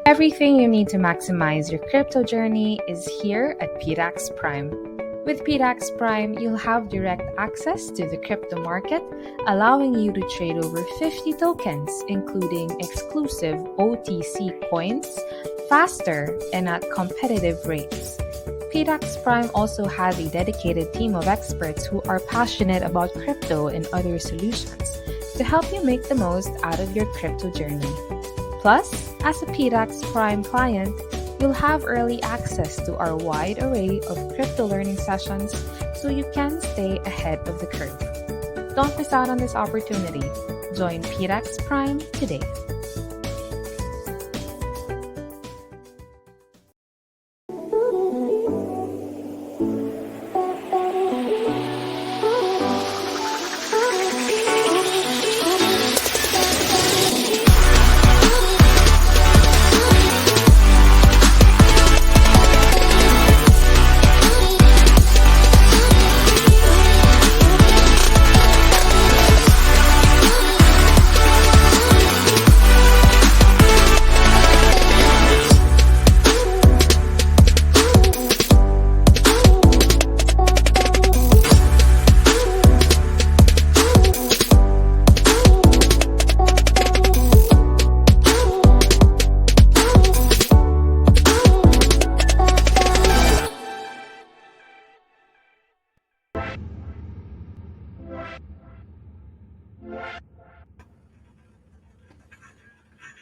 Everything you need to maximize your crypto journey is here at PDAX Prime. With PDAX Prime, you'll have direct access to the crypto market, allowing you to trade over 50 tokens, including exclusive OTC coins, faster and at competitive rates. PDAX Prime also has a dedicated team of experts who are passionate about crypto and other solutions to help you make the most out of your crypto journey. Plus, as a PDAX Prime client, you'll have early access to our wide array of crypto learning sessions so you can stay ahead of the curve. Don't miss out on this opportunity. Join PDAX Prime today.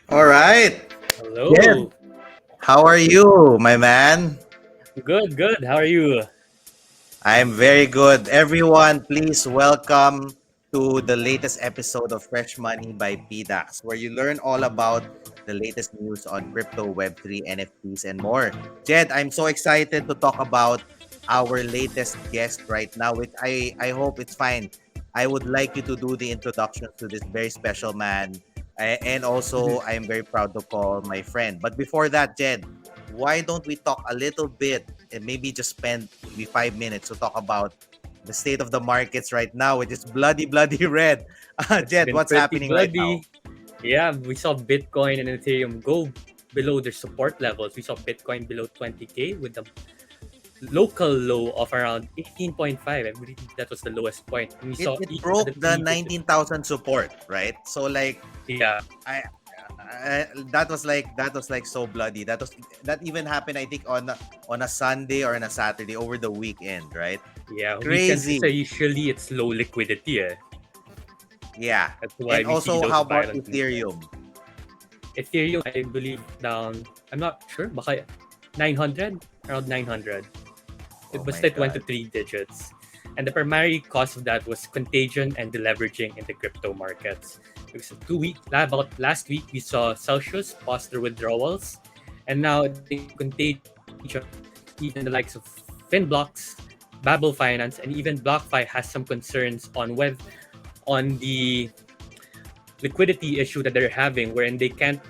All right. Hello. Jed, how are you, my man? Good, good. How are you? I'm very good. Everyone, please welcome to the latest episode of Fresh Money by PDAX, where you learn all about the latest news on crypto, Web3, NFTs, and more. Jed, I'm so excited to talk about our latest guest right now, which I hope it's fine. I would like you to do the introduction to this very special man. And also, I'm very proud to call my friend. But before that, Jed, why don't we talk a little bit and maybe just spend maybe 5 minutes to talk about the state of the markets right now, which is bloody red. It's Jed, been what's pretty happening right now? bloody. Yeah, we saw Bitcoin and Ethereum go below their support levels. We saw Bitcoin below 20K with the local low of around 18.5. I believe that was the lowest point. And we saw It broke the 19,000 support, right? So like Yeah, I, that was like so bloody. That even happened I think on a Sunday or on a Saturday over the weekend, right? yeah. Weekends Crazy. usually it's low liquidity. Yeah. That's why And we see also those how about violent Ethereum? Ethereum, I believe down. I'm not sure. Baka 900, around 900. It Oh was my it went to god. 3 digits. And the primary cause of that was contagion and deleveraging in the crypto markets. Because about last week, we saw Celsius pause their withdrawals. And now the contagion, even the likes of Finblocks, Babel Finance, and even BlockFi has some concerns on the liquidity issue that they're having, wherein they can't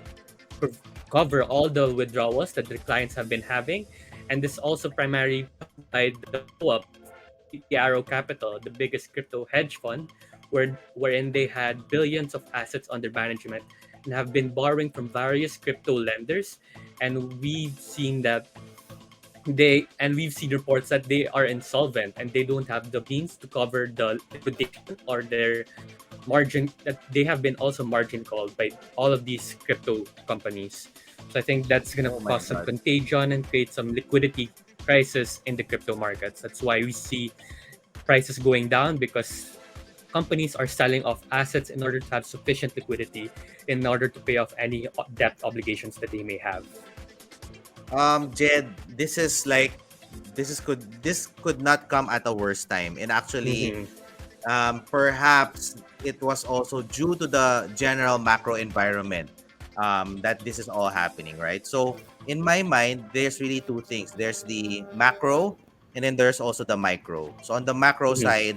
cover all the withdrawals that their clients have been having. And this also primarily by the co-op Arrow Capital, the biggest crypto hedge fund, wherein they had billions of assets under management and have been borrowing from various crypto lenders. And we've seen reports that they are insolvent and they don't have the means to cover the liquidation or their margin, that they have been also margin called by all of these crypto companies. So I think that's going to Oh my cause some god. contagion and create some liquidity crisis in the crypto markets. That's why we see prices going down, because companies are selling off assets in order to have sufficient liquidity in order to pay off any debt obligations that they may have. Jed, this could not come at a worse time. And actually, Mhm. perhaps it was also due to the general macro environment that this is all happening, right? So in my mind, there's really two things. There's the macro, and then there's also the micro. So on the macro Mhm. side,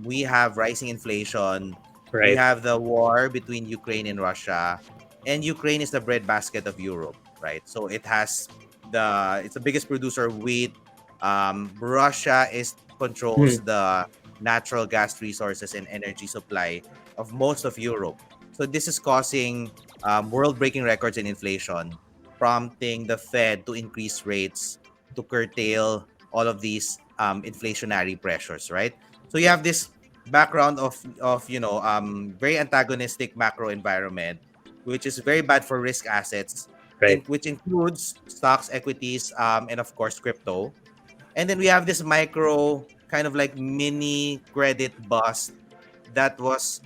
we have rising inflation. We Right. have the war between Ukraine and Russia, and Ukraine is the breadbasket of Europe, right? So it's the biggest producer of wheat. Russia is controls Mhm. the natural gas resources and energy supply of most of Europe. So this is causing world-breaking records in inflation, prompting the Fed to increase rates to curtail all of these inflationary pressures, right? So you have this background of very antagonistic macro environment, which is very bad for risk assets, Right. which includes stocks, equities, and of course crypto. And then we have this micro kind of like mini credit bust that was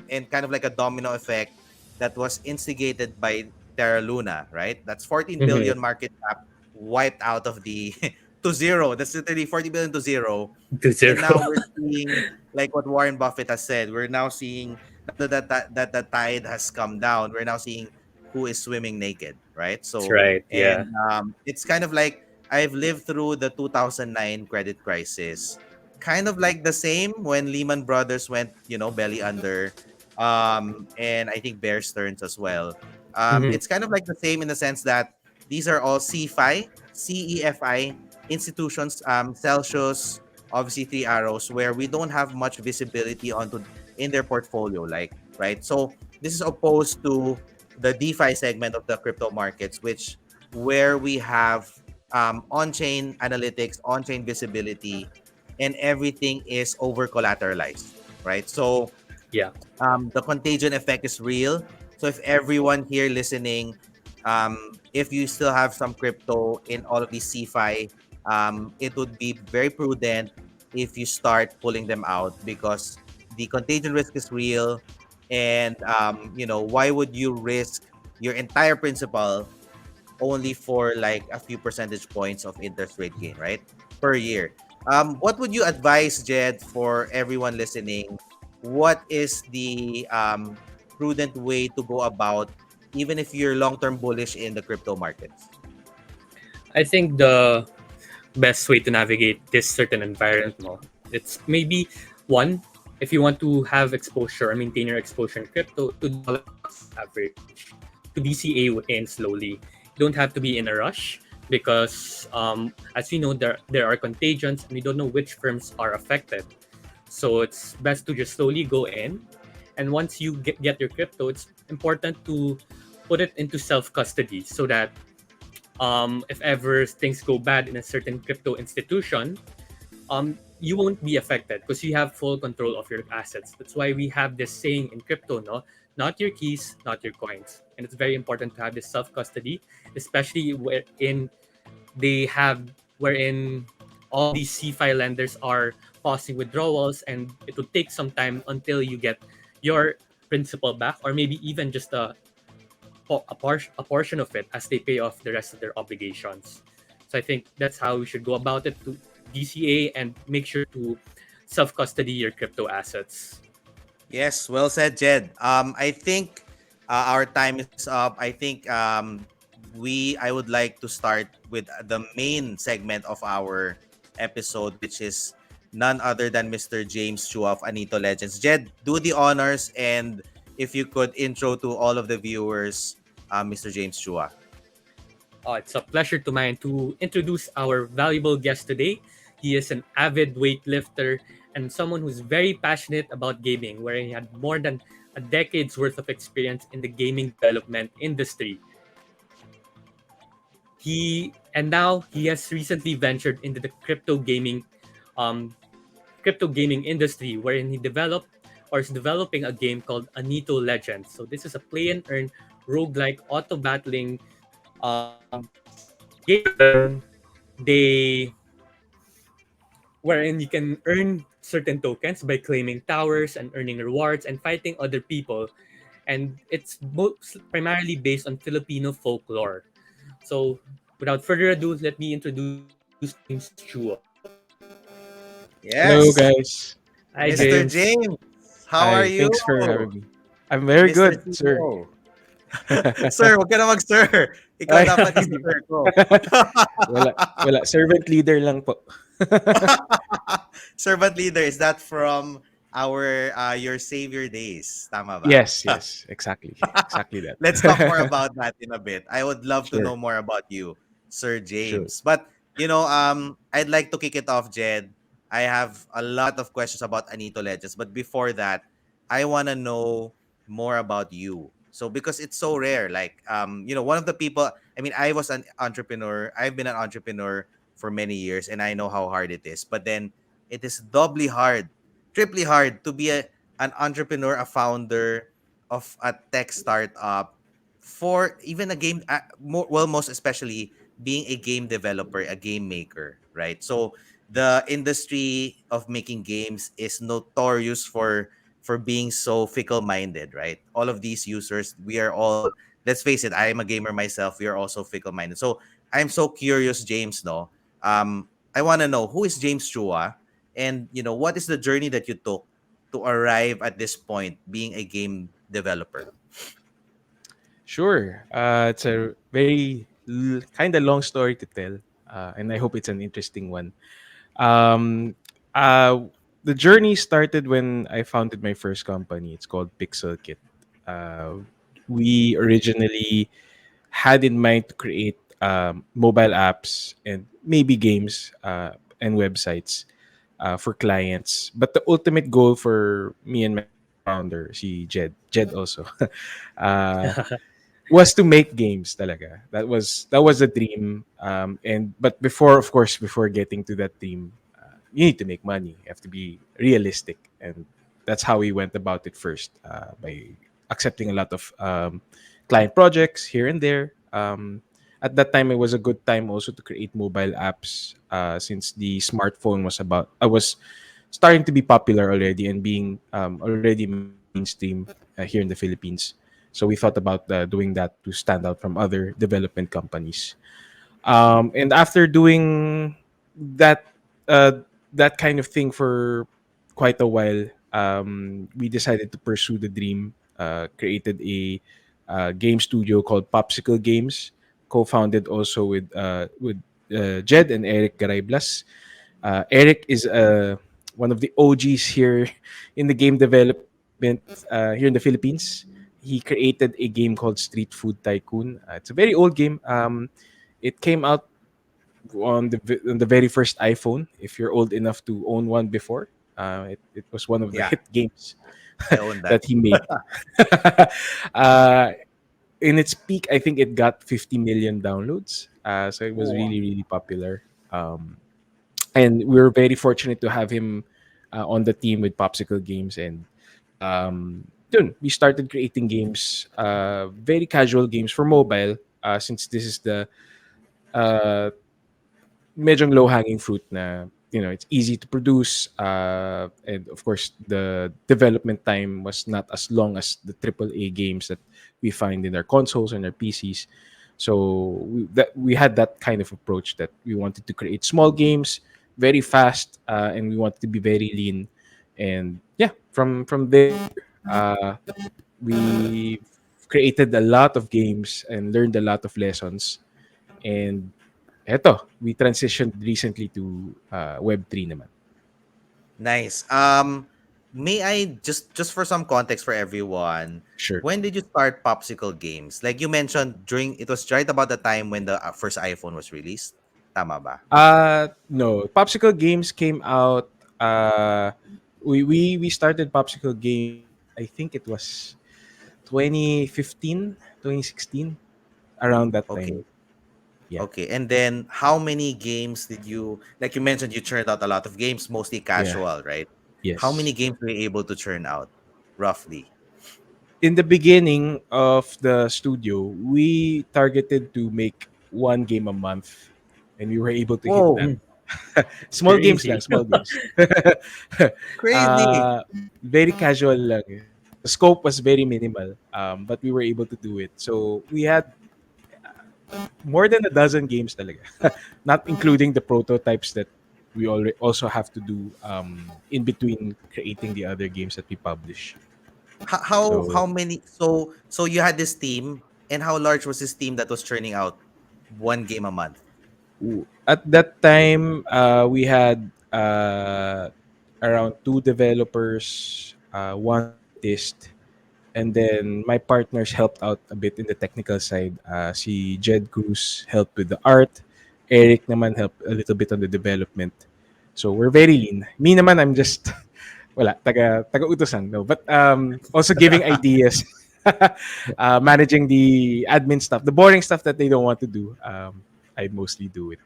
and kind of like a domino effect that was instigated by Terra Luna, right? That's 14 Mhm. billion market cap wiped out of the to zero. That's literally 40 billion to zero. To And zero. now we're seeing like what Warren Buffett has said. We're now seeing now that the tide has come down. We're now seeing who is swimming naked, right? That's So right. Yeah. and it's kind of like I've lived through the 2009 credit crisis, kind of like the same when Lehman Brothers went, belly under, and I think Bear Stearns as well. Mhm. It's kind of like the same in the sense that these are all CEFI institutions, Celsius, obviously Three Arrows, where we don't have much visibility onto in their portfolio, like right. So this is opposed to the DeFi segment of the crypto markets, which where we have on-chain analytics, on-chain visibility, and everything is over collateralized, right? So Yeah. the contagion effect is real. So if everyone here listening, if you still have some crypto in all of these CFI, it would be very prudent if you start pulling them out because the contagion risk is real. And why would you risk your entire principal only for like a few percentage points of interest rate gain, right? Per year. What would you advise, Jed, for everyone listening? What is the prudent way to go about, even if you're long term bullish in the crypto markets? I think the best way to navigate this certain environment mo, it's maybe one, if you want to have exposure or maintain your exposure in crypto, to dollar cost average, to DCA in slowly. You don't have to be in a rush because as we know, there are contagions and we don't know which firms are affected. So it's best to just slowly go in. And once you get your crypto, it's important to put it into self custody so that if ever things go bad in a certain crypto institution, you won't be affected because you have full control of your assets. That's why we have this saying in crypto, no, not your keys, not your coins. And it's very important to have this self custody, especially wherein all these CFI lenders are pausing withdrawals, and it will take some time until you get your principal back, or maybe even just a portion of it as they pay off the rest of their obligations. So I think that's how we should go about it, to DCA and make sure to self custody your crypto assets. Yes, well said, Jed. I think our time is up. I think I would like to start with the main segment of our episode, which is none other than Mr. James Chua of Anito Legends. Jed, do the honors, and if you could intro to all of the viewers, Mr. James Chua. It's a pleasure to mine to introduce our valuable guest today. He is an avid weightlifter and someone who's very passionate about gaming, where he had more than a decade's worth of experience in the gaming development industry. Now he has recently ventured into the um, crypto gaming industry, wherein he developed or is developing a game called Anito Legends. So this is a play and earn roguelike auto battling game they wherein you can earn certain tokens by claiming towers and earning rewards and fighting other people. And it's primarily based on Filipino folklore. So without further ado, let me introduce James Chua. Hello, Yes. guys. Hi, Mr. James. James. How are Hi, you? thanks for having me. I'm very Mr. good, sir. CEO. Sir, wag ka na mag-sir. Ikaw Ay, dapat i-sir ko. wala, wala. Servant leader lang po. Servant leader, is that from our your savior days? Tama ba? Yes, yes, exactly. Exactly Let's talk more that. about that in a bit. I would love to Sure, know more about you, Sir sure. James. But I'd like to kick it off, Jed. I have a lot of questions about Anito Legends, but before that, I want to know more about you. So because it's so rare, like one of the people. I mean, I was an entrepreneur. I've been an entrepreneur for many years, and I know how hard it is. But then it is doubly hard, triply hard to be an entrepreneur, a founder of a tech startup, for even a game most especially being a game developer, a game maker, right? So the industry of making games is notorious for being so fickle minded, right? All of these users, we are all, let's face it, I am a gamer myself, we are also fickle minded. So I'm so curious, James, no, I want to know, who is James Chua, and what is the journey that you took to arrive at this point being a game developer? Sure. It's a very kind of long story to tell, and I hope it's an interesting one. Um, uh, the journey started when I founded my first company. It's called Pixel Kit. Uh, we originally had in mind to create mobile apps and maybe games and websites for clients. But the ultimate goal for me and my co-founder, si Jed also, uh, was to make games talaga. That was the dream. And but before, of course, before getting to that dream, you need to make money. You have to be realistic, and that's how we went about it first, by accepting a lot of client projects here and there. At that time, it was a good time also to create mobile apps, since the smartphone was starting to be popular already and being already mainstream here in the Philippines. So we thought about doing that to stand out from other development companies. And after doing that that kind of thing for quite a while, we decided to pursue the dream. Created a game studio called Popsicle Games, co-founded also with Jed and Eric Garayblas. Eric is one of the OGs here in the game development here in the Philippines. He created a game called Street Food Tycoon. It's a very old game. It came out on the very first iPhone. If you're old enough to own one before, it was one of the Yeah, hit games I own that. that he made. uh, in its peak, I think it got 50 million downloads. So it was Oh, really, really popular. And we were very fortunate to have him on the team with Popsicle Games. And we started creating games, very casual games for mobile, since this is the uh, medyo low hanging fruit na, it's easy to produce, and of course the development time was not as long as the triple A games that we find in our consoles and our PCs. So we had that kind of approach, that we wanted to create small games very fast, and we wanted to be very lean. And yeah, from there, we created a lot of games and learned a lot of lessons. And eto, we transitioned recently to Web3 naman. nice. May I just for some context for everyone, Sure. when did you start Popsicle Games? Like you mentioned, during it was right about the time when the first iPhone was released. Tama ba? No. Popsicle Games came out, we started Popsicle Games, I think it was 2015, 2016, around that time. Okay. Yeah. Okay. And then how many games did you, like you mentioned, you churned out a lot of games, mostly Yeah. casual, right? How Yes. many games were you able to churn out, roughly? In the beginning of the studio, we targeted to make one game a month, and we were able to hit that. Whoa, Mm, Small games lang, crazy. small games. crazy. uh, Very casual lang. The scope was very minimal, but we were able to do it. So we had more than a dozen games talaga, not including the prototypes that we also have to do in between creating the other games that we publish. How So many? So you had this team, and how large was this team that was churning out one game a month? at that time, we had around two developers, one artist, and then my partners helped out a bit in the technical side. Si Jed Cruz helped with the art. Eric naman helped a little bit on the development. So we're very lean. Me naman, I'm just wala taga utusan, no, but also giving ideas, managing the admin stuff, the boring stuff that they don't want to do. I mostly do it.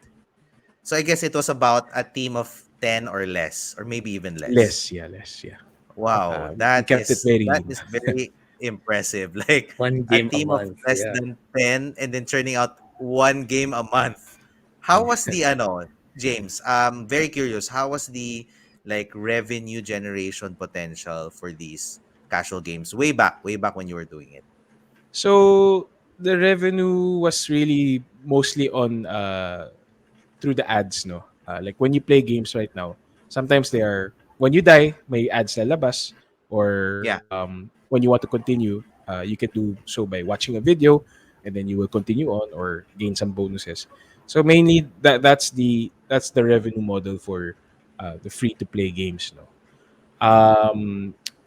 So I guess it was about a team of 10 or less, or maybe even less. Less, yeah, less, yeah. Wow, We kept it very that lean. is very impressive. Like One a game a team of month. less Yeah. than 10 and then churning out one game a month. How was the James? Very curious. How was the like revenue generation potential for these casual games way back when you were doing it? So the revenue was really mostly on through the ads, no. Like when you play games right now, sometimes they are when you die, may ads lalabas, or Yeah. when you want to continue, you can do so by watching a video, and then you will continue on or gain some bonuses. So mainly that's the revenue model for the free to play games, no.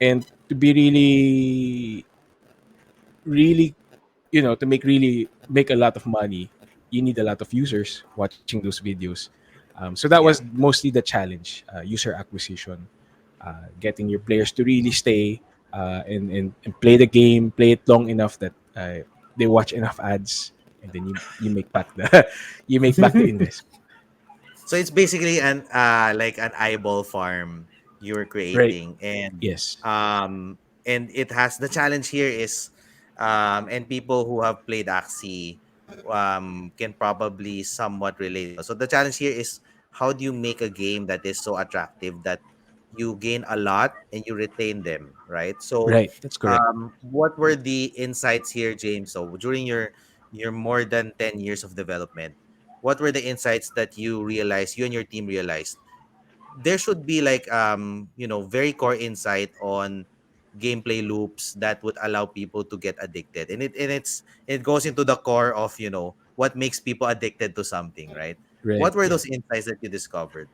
And to be really, to really make a lot of money, you need a lot of users watching those videos. So that was Yeah. mostly the challenge: user acquisition, getting your players to really stay and play the game, play it long enough that they watch enough ads, and then you make back the you make back the investment. So it's basically an like an eyeball farm you're Right? creating, Yes. and it has the challenge here is and people who have played Axie can probably somewhat relate. So the challenge here is how do you make a game that is so attractive that you gain a lot and you retain them, right? So Right. That's correct. what were the insights here, James? So during your more than 10 years of development, what were the insights that you and your team realized there should be like very core insight on gameplay loops that would allow people to get addicted, it goes into the core of what makes people addicted to something, right? Right. What were Yeah. those insights that you discovered?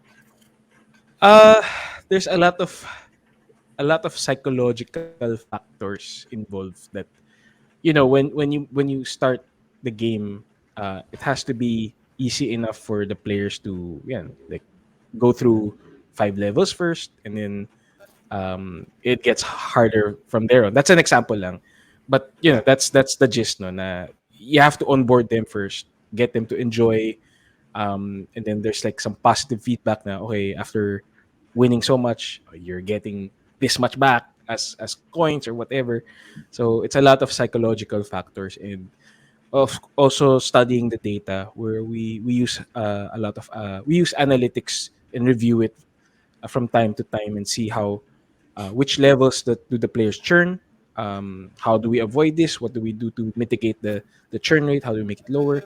Uh, there's a lot of psychological factors involved that when you start the game, it has to be easy enough for the players to, yeah, like go through 5 levels first, and then it gets harder from there on. That's an example lang, but that's the gist, no, na you have to onboard them first, get them to enjoy, and then there's like some positive feedback na, okay, after winning so much, you're getting this much back as coins or whatever. So it's a lot of psychological factors, and of also studying the data, where we use a lot of we use analytics and review it from time to time, and see how which levels that do the players churn, how do we avoid this, what do we do to mitigate the churn rate, how do we make it lower,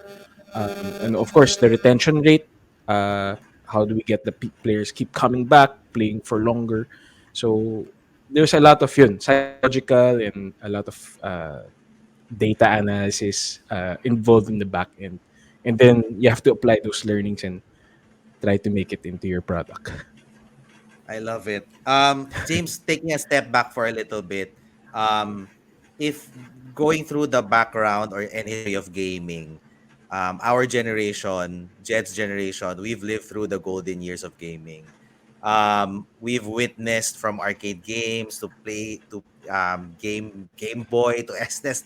and of course the retention rate. Uh, how do we get the players keep coming back, playing for longer? So there's a lot of psychological and a lot of data analysis involved in the back end, and then you have to apply those learnings and try to make it into your product. I love it. James, taking a step back for a little bit, if going through the background or any history of gaming, our generation, Jed's generation, we've lived through the golden years of gaming. We've witnessed from arcade games to play to Game Boy to SNES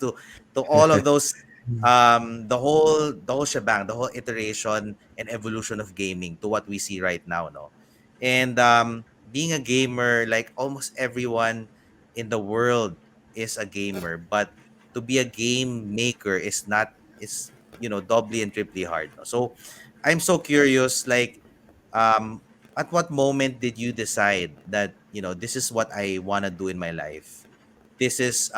to all of those, the whole shebang, the whole iteration and evolution of gaming to what we see right now, no. And being a gamer, like almost everyone in the world is a gamer, but to be a game maker is not is doubly and triply hard, no? So I'm so curious, like um at what moment did you decide that this is what I want to do in my life? This is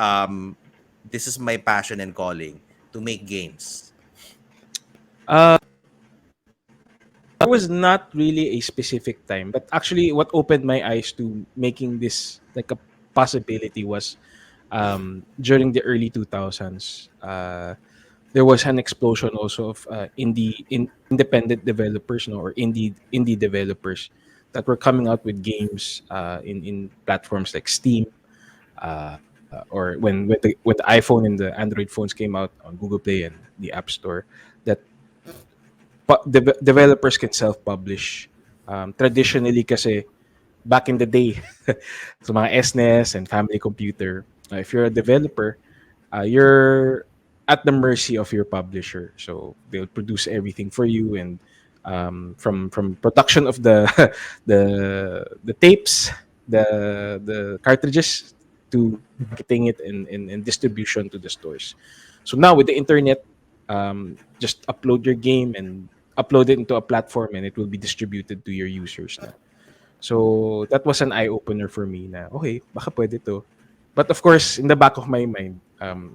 my passion and calling, to make games. Uh, There was not really a specific time, but actually, what opened my eyes to making this like a possibility was during the early 2000s. There was an explosion also of independent developers, no, or indie developers that were coming out with games in platforms like Steam, or when the iPhone and the Android phones came out on Google Play and the App Store, that developers can self-publish. Traditionally kasi back in the day, so mga SNES and family computer, if you're a developer, you're at the mercy of your publisher. So they'll produce everything for you, and from production of the the tapes, the cartridges, to getting it in distribution to the stores. So now with the internet, just upload your game and upload it into a platform, and it will be distributed to your users na. So that was an eye opener for me na okay, baka pwede to. But of course, in the back of my mind,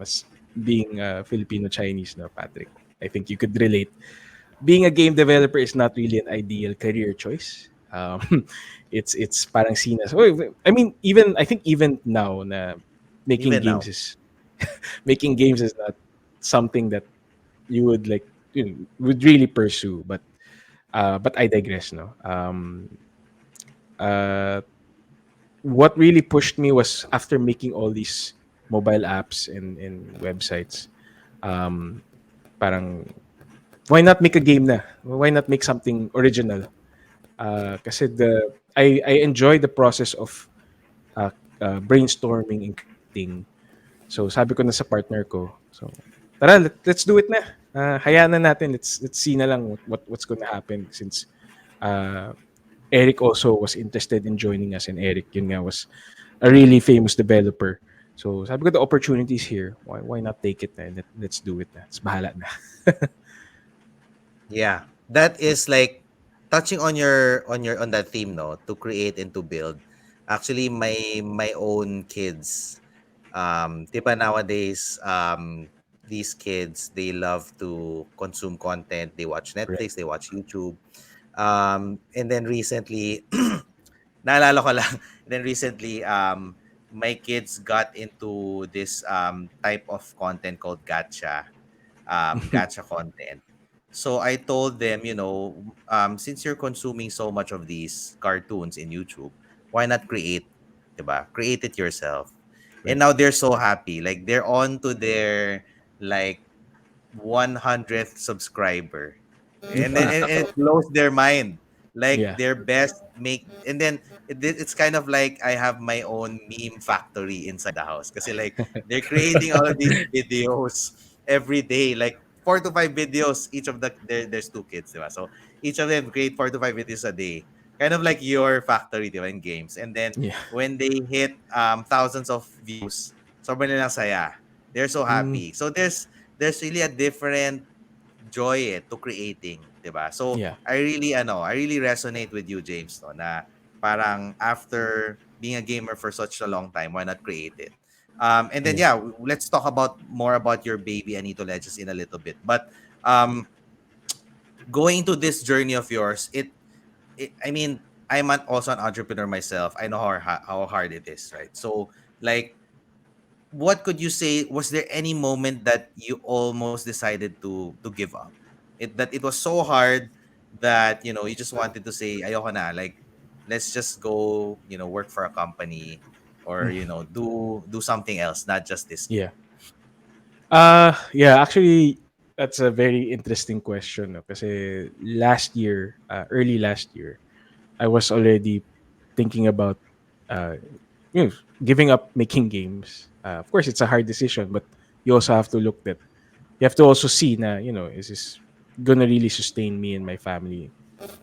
as being Filipino Chinese na Patrick, I think you could relate. Being a game developer is not really an ideal career choice. It's parang seen as, oh, I mean, even I think even now na making Even games now. is making games is not something that you would like, would really pursue. But I digress. No. Uh, what really pushed me was after making all these mobile apps and websites. Um, Parang why not make a game na? Why not make something original? Kasi I enjoy the process of uh, brainstorming and creating. So sabi ko na sa partner ko, so tara, let's do it na. Hayaan na natin. Let's see na lang what's gonna happen, since uh, Eric also was interested in joining us, and Eric yun nga was a really famous developer. So sabi ko, the opportunity is here. Why not take it na? Let's do it na. Let's bahala na. Yeah. That is like touching on your on that theme, no, to create and to build. Actually, my own kids, 'di ba nowadays, these kids, they love to consume content. They watch Correct. Netflix, they watch YouTube. And then recently, naalala ko lang, then recently, my kids got into this type of content called gacha content. So I told them, since you're consuming so much of these cartoons in YouTube, why not create, diba? Create it yourself. And Right. now they're so happy. Like they're on to their like 100th subscriber. And it blows their mind. Like Yeah. their best make, and then it's kind of like I have my own meme factory inside the house. Because like they're creating all of these videos every day, like 4 to 5 videos. Each of there's 2 kids, diba? So each of them create 4 to 5 videos a day. Kind of like your factory, diba, in games. And then Yeah. when they hit thousands of views, sobrang nilang saya. They're so Mm, happy. So there's really a different joy to creating, 'di ba? So yeah. I really resonate with you, James, no, na parang after being a gamer for such a long time, why not create it? And then Yeah. yeah, let's talk about more about your baby Anito Legends in a little bit. But um going to this journey of yours, I mean, also an entrepreneur myself. I know how hard it is, right? So like what could you say, was there any moment that you almost decided to give up, it was so hard that you just wanted to say ayoko na, like let's just go, work for a company, or do something else, not just this Yeah. game? Yeah, actually, that's a very interesting question. No? Kasi last year, early last year, I was already thinking about uh, you know, giving up making games. Of course, it's a hard decision, but you also have to look that you have to also see na, is this gonna really sustain me and my family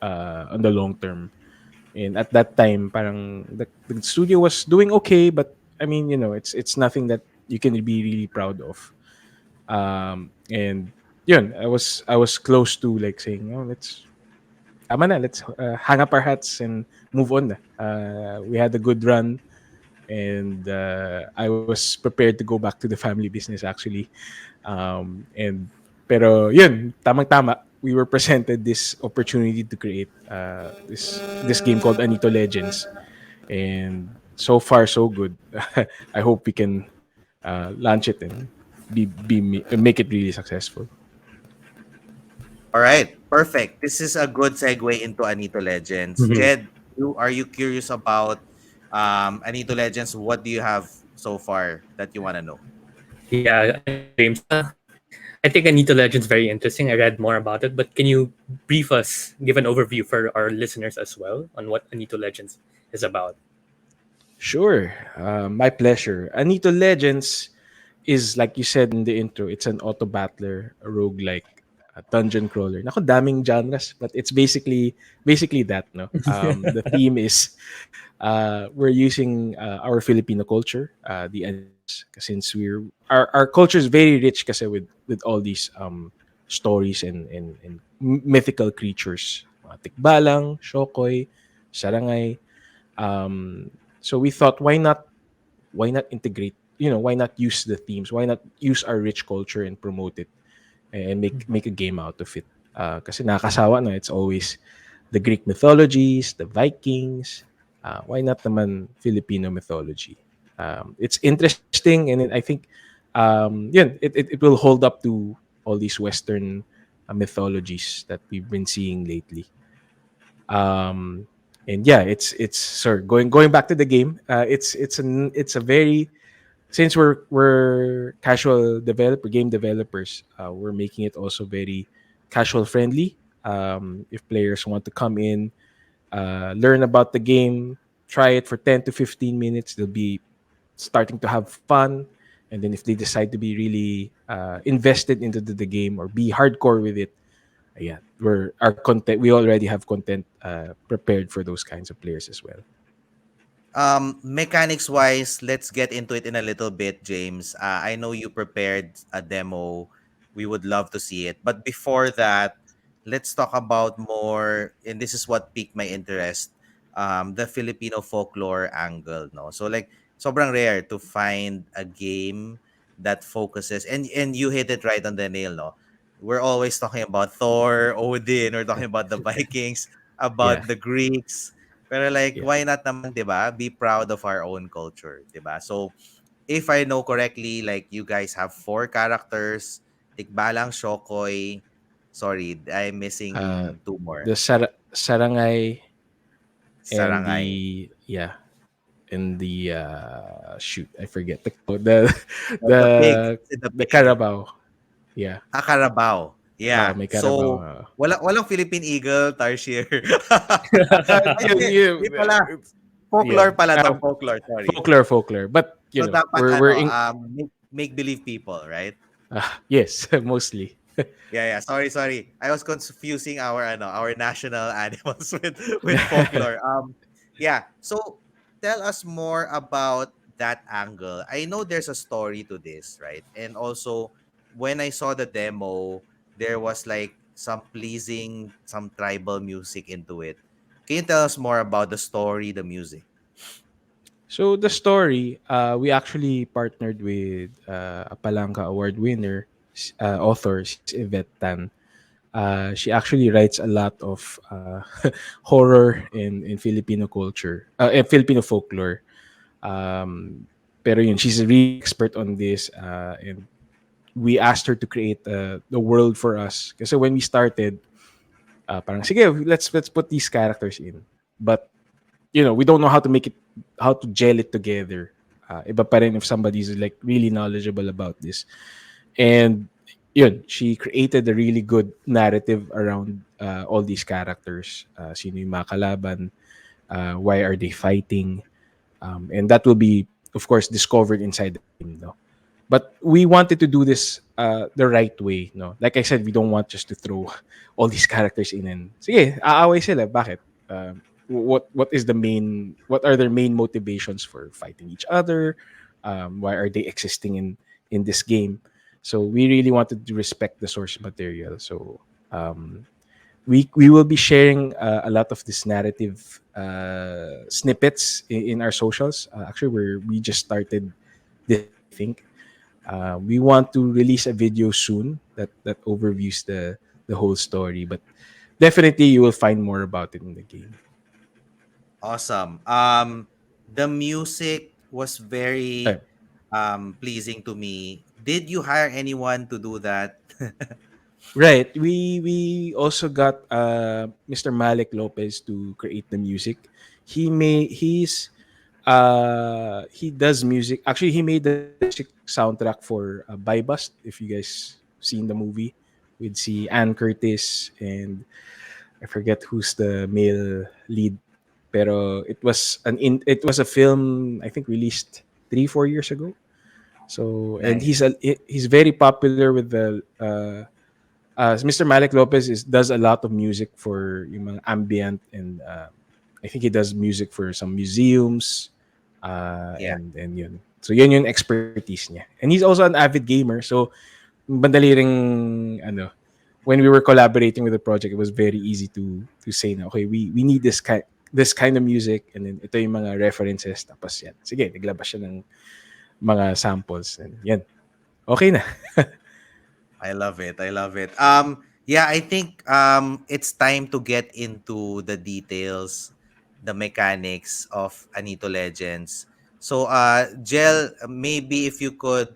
on the long term. And at that time, parang the studio was doing okay, but I mean, it's nothing that you can be really proud of. And yun, I was close to like saying, oh, tama na, let's hang up our hats and move on na. We had a good run, and I was prepared to go back to the family business actually. And pero yun, tamang tama. we were presented this opportunity to create this game called Anito Legends, and so far so good. I hope we can launch it and make it really successful. All right, perfect. This is a good segue into Anito Legends. Mhm. Jed, are you curious about Anito Legends? What do you have so far that you want to know? Yeah, I know, James. I think Anito Legend's very interesting. I read more about it, but can you brief us, give an overview for our listeners as well on what Anito Legends is about? Sure, my pleasure. Anito Legends is, like you said in the intro, it's an auto battler, a roguelike, a dungeon crawler. Nako, daming genres, but it's basically that. No, the theme is we're using our Filipino culture, the animals, since our culture is very rich, kasi with all these stories and mythical creatures, mga tikbalang, shokoy, sarangay. So we thought, why not integrate, why not use the themes, why not use our rich culture and promote it and make a game out of it. Kasi nakakasawa na, it's always the Greek mythologies, the Vikings. Why not naman Filipino mythology? It's interesting, and I think it will hold up to all these Western mythologies that we've been seeing lately. Um, and yeah, it's sorry, going back to the game. It's a very, since we're casual game developers, we're making it also very casual friendly. If players want to come in, learn about the game, try it for 10 to 15 minutes, they'll be starting to have fun. And then if they decide to be really invested into the game or be hardcore with it, yeah, our content, we already have content prepared for those kinds of players as well. Mechanics wise, let's get into it in a little bit, James. I know you prepared a demo. We would love to see it. But before that, let's talk about more, and this is what piqued my interest, the Filipino folklore angle, no? So like sobrang rare to find a game that focuses, and you hit it right on the nail, no? We're always talking about Thor, Odin, we're talking about the Vikings, Yeah, about the Greeks. Pero like, yeah. why not naman, 'di ba? Be proud of our own culture, 'di ba? So, if I know correctly, like you guys have four characters, Tikbalang, Shokoy. Sorry, I'm Uh, missing two more. the Sarangay and Sarangay. shoot, I forget the The pig. the Is it the the pig? Carabao. Yeah. Carabao. Yeah. May Carabao. So, walang Philippine Eagle, Tarsier. Ay, hindi. Hindi pala. Yeah. Folklore pala to. Folklore, sorry. Folklore. But So, dapat we're ano, in. make believe people, right? Yes, mostly. Yeah, yeah. Sorry. I was confusing our national animals with folklore. Yeah. So tell us more about that angle. I know there's a story to this, right? And also when I saw the demo, there was like some tribal music into it. Can you tell us more about the story, the music? So the story, we actually partnered with a Palanga Award winner, author, she's Yvette Tan. She actually writes a lot of horror in Filipino culture, Filipino folklore. Um, pero yun, she's a real expert on this, and we asked her to create the world for us. Kasi when we started, parang sige, let's put these characters in. But we don't know how to gel it together. Iba pa rin if somebody's like really knowledgeable about this. And she created a really good narrative around all these characters. Sino yung mga kalaban, why are they fighting, and that will be, of course, discovered inside the game. No? But we wanted to do this the right way. No? Like I said, we don't want just to throw all these characters in and sige, aaway sila. Bakit? What are their main motivations for fighting each other? Why are they existing in this game? So we really wanted to respect the source material. So we will be sharing a lot of this narrative snippets in our socials. Actually, we just started this week, I think. We want to release a video soon that overviews the the whole story. But definitely, you will find more about it in the game. Awesome. The music was Uh, very pleasing to me. Did you hire anyone to do that? right. We also got Mr. Malik Lopez to create the music. He does music. Actually, he made the music soundtrack for Buy Bust. If you guys seen the movie, we'd see Ann Curtis and I forget who's the male lead. Pero it was a film I think released 3-4 years ago. So and Nice. he's very popular with the Mr. Malik Lopez does a lot of music for yung mga ambient and I think he does music for some museums Yeah. and yun. So yun yung expertise niya. And he's also an avid gamer. So madali ring ano when we were collaborating with the project, it was very easy to say na okay, we need this kind of music and then ito yung mga references tapos yan. Sige, naglabas siya ng mga samples and yan. Okay na. I love it. I love it. Yeah, I think it's time to get into the details, the mechanics of Anito Legends. So Jel, maybe if you could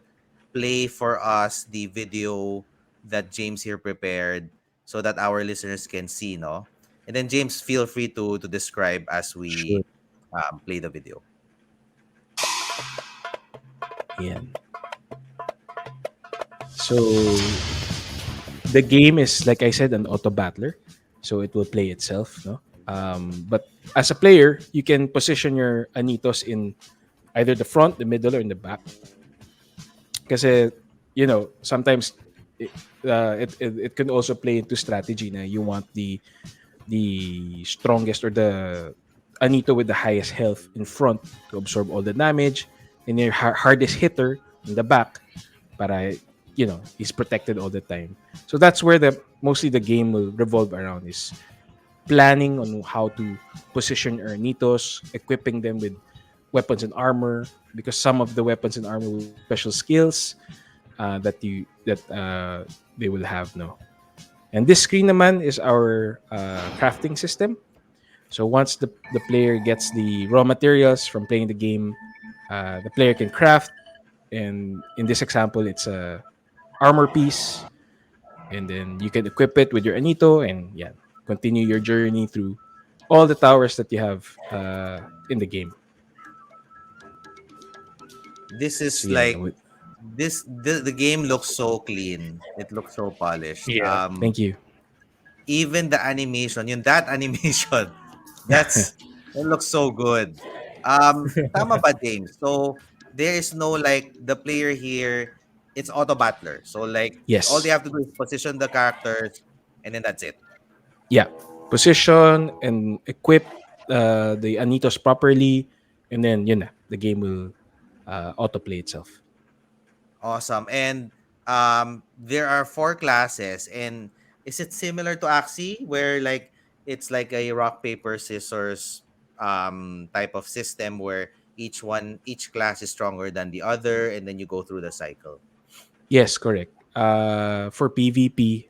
play for us the video that James here prepared so that our listeners can see, no? And then James, feel free to describe as Sure. we play the video. Yan. So the game is like I said an auto battler. So it will play itself, no? But as a player, you can position your Anitos in either the front, the middle, or in the back. Kasi, sometimes it, it can also play into strategy na you want the strongest or the Anito with the highest health in front to absorb all the damage, and your hardest hitter in the back para he's protected all the time. So that's where the mostly the game will revolve around is planning on how to position your Anitos, equipping them with weapons and armor because some of the weapons and armor will be special skills that they will have no. And this screen naman is our crafting system. So once the player gets the raw materials from playing the game, the player can craft. And in this example, it's a armor piece, and then you can equip it with your Anito, and yeah, continue your journey through all the towers that you have in the game. This So is yeah, like the game looks so clean. It looks so polished. Yeah. thank you. Even the animation, yun that animation, that's it looks so good. Tama ba, James? So there is no like the player here, it's auto battler. So like all they Yes, have to do is position the characters and then that's it. yeah, position and equip the Anitos properly, and then the game will autoplay itself. Awesome. And there are four classes. And is it similar to Axie where like it's like a rock paper scissors type of system where each class is stronger than the other and then you go through the cycle. Yes, correct. For PvP,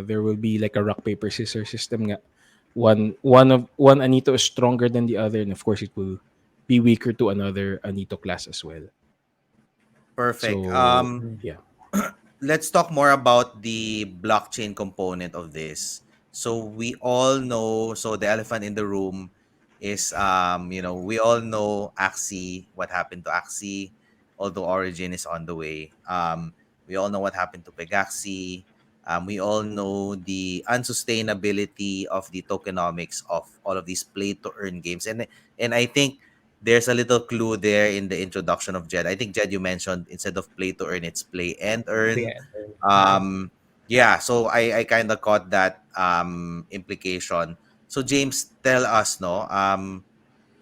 there will be like a rock paper scissors system. Nga. One Anito is stronger than the other, and of course, it will be weaker to another Anito class as well. Perfect. So yeah. Let's talk more about the blockchain component of this. So we all know, so the elephant in the room is we all know Axie, what happened to Axie, although Origin is on the way. We all know what happened to Pegaxi. We all know the unsustainability of the tokenomics of all of these play to earn games. And I think there's a little clue there in the introduction of Jed. I think Jed, you mentioned instead of play to earn, it's play and earn. Yeah. Yeah, so I kind of caught that implication. So James, tell us, no,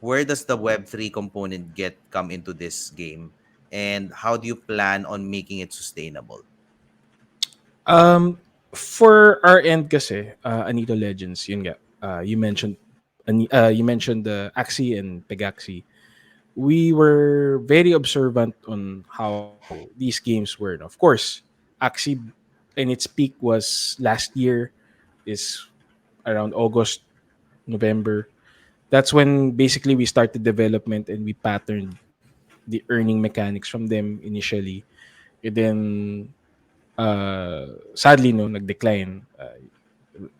where does the Web3 component come into this game, and how do you plan on making it sustainable? Um, for our end, kasi Anito Legends, yun nga. You mentioned the Axie and Pegaxi. We were very observant on how these games were. Of course, Axie in its peak was last year. is around August, November. That's when basically we started development and we patterned the earning mechanics from them initially. And then sadly no nag-decline.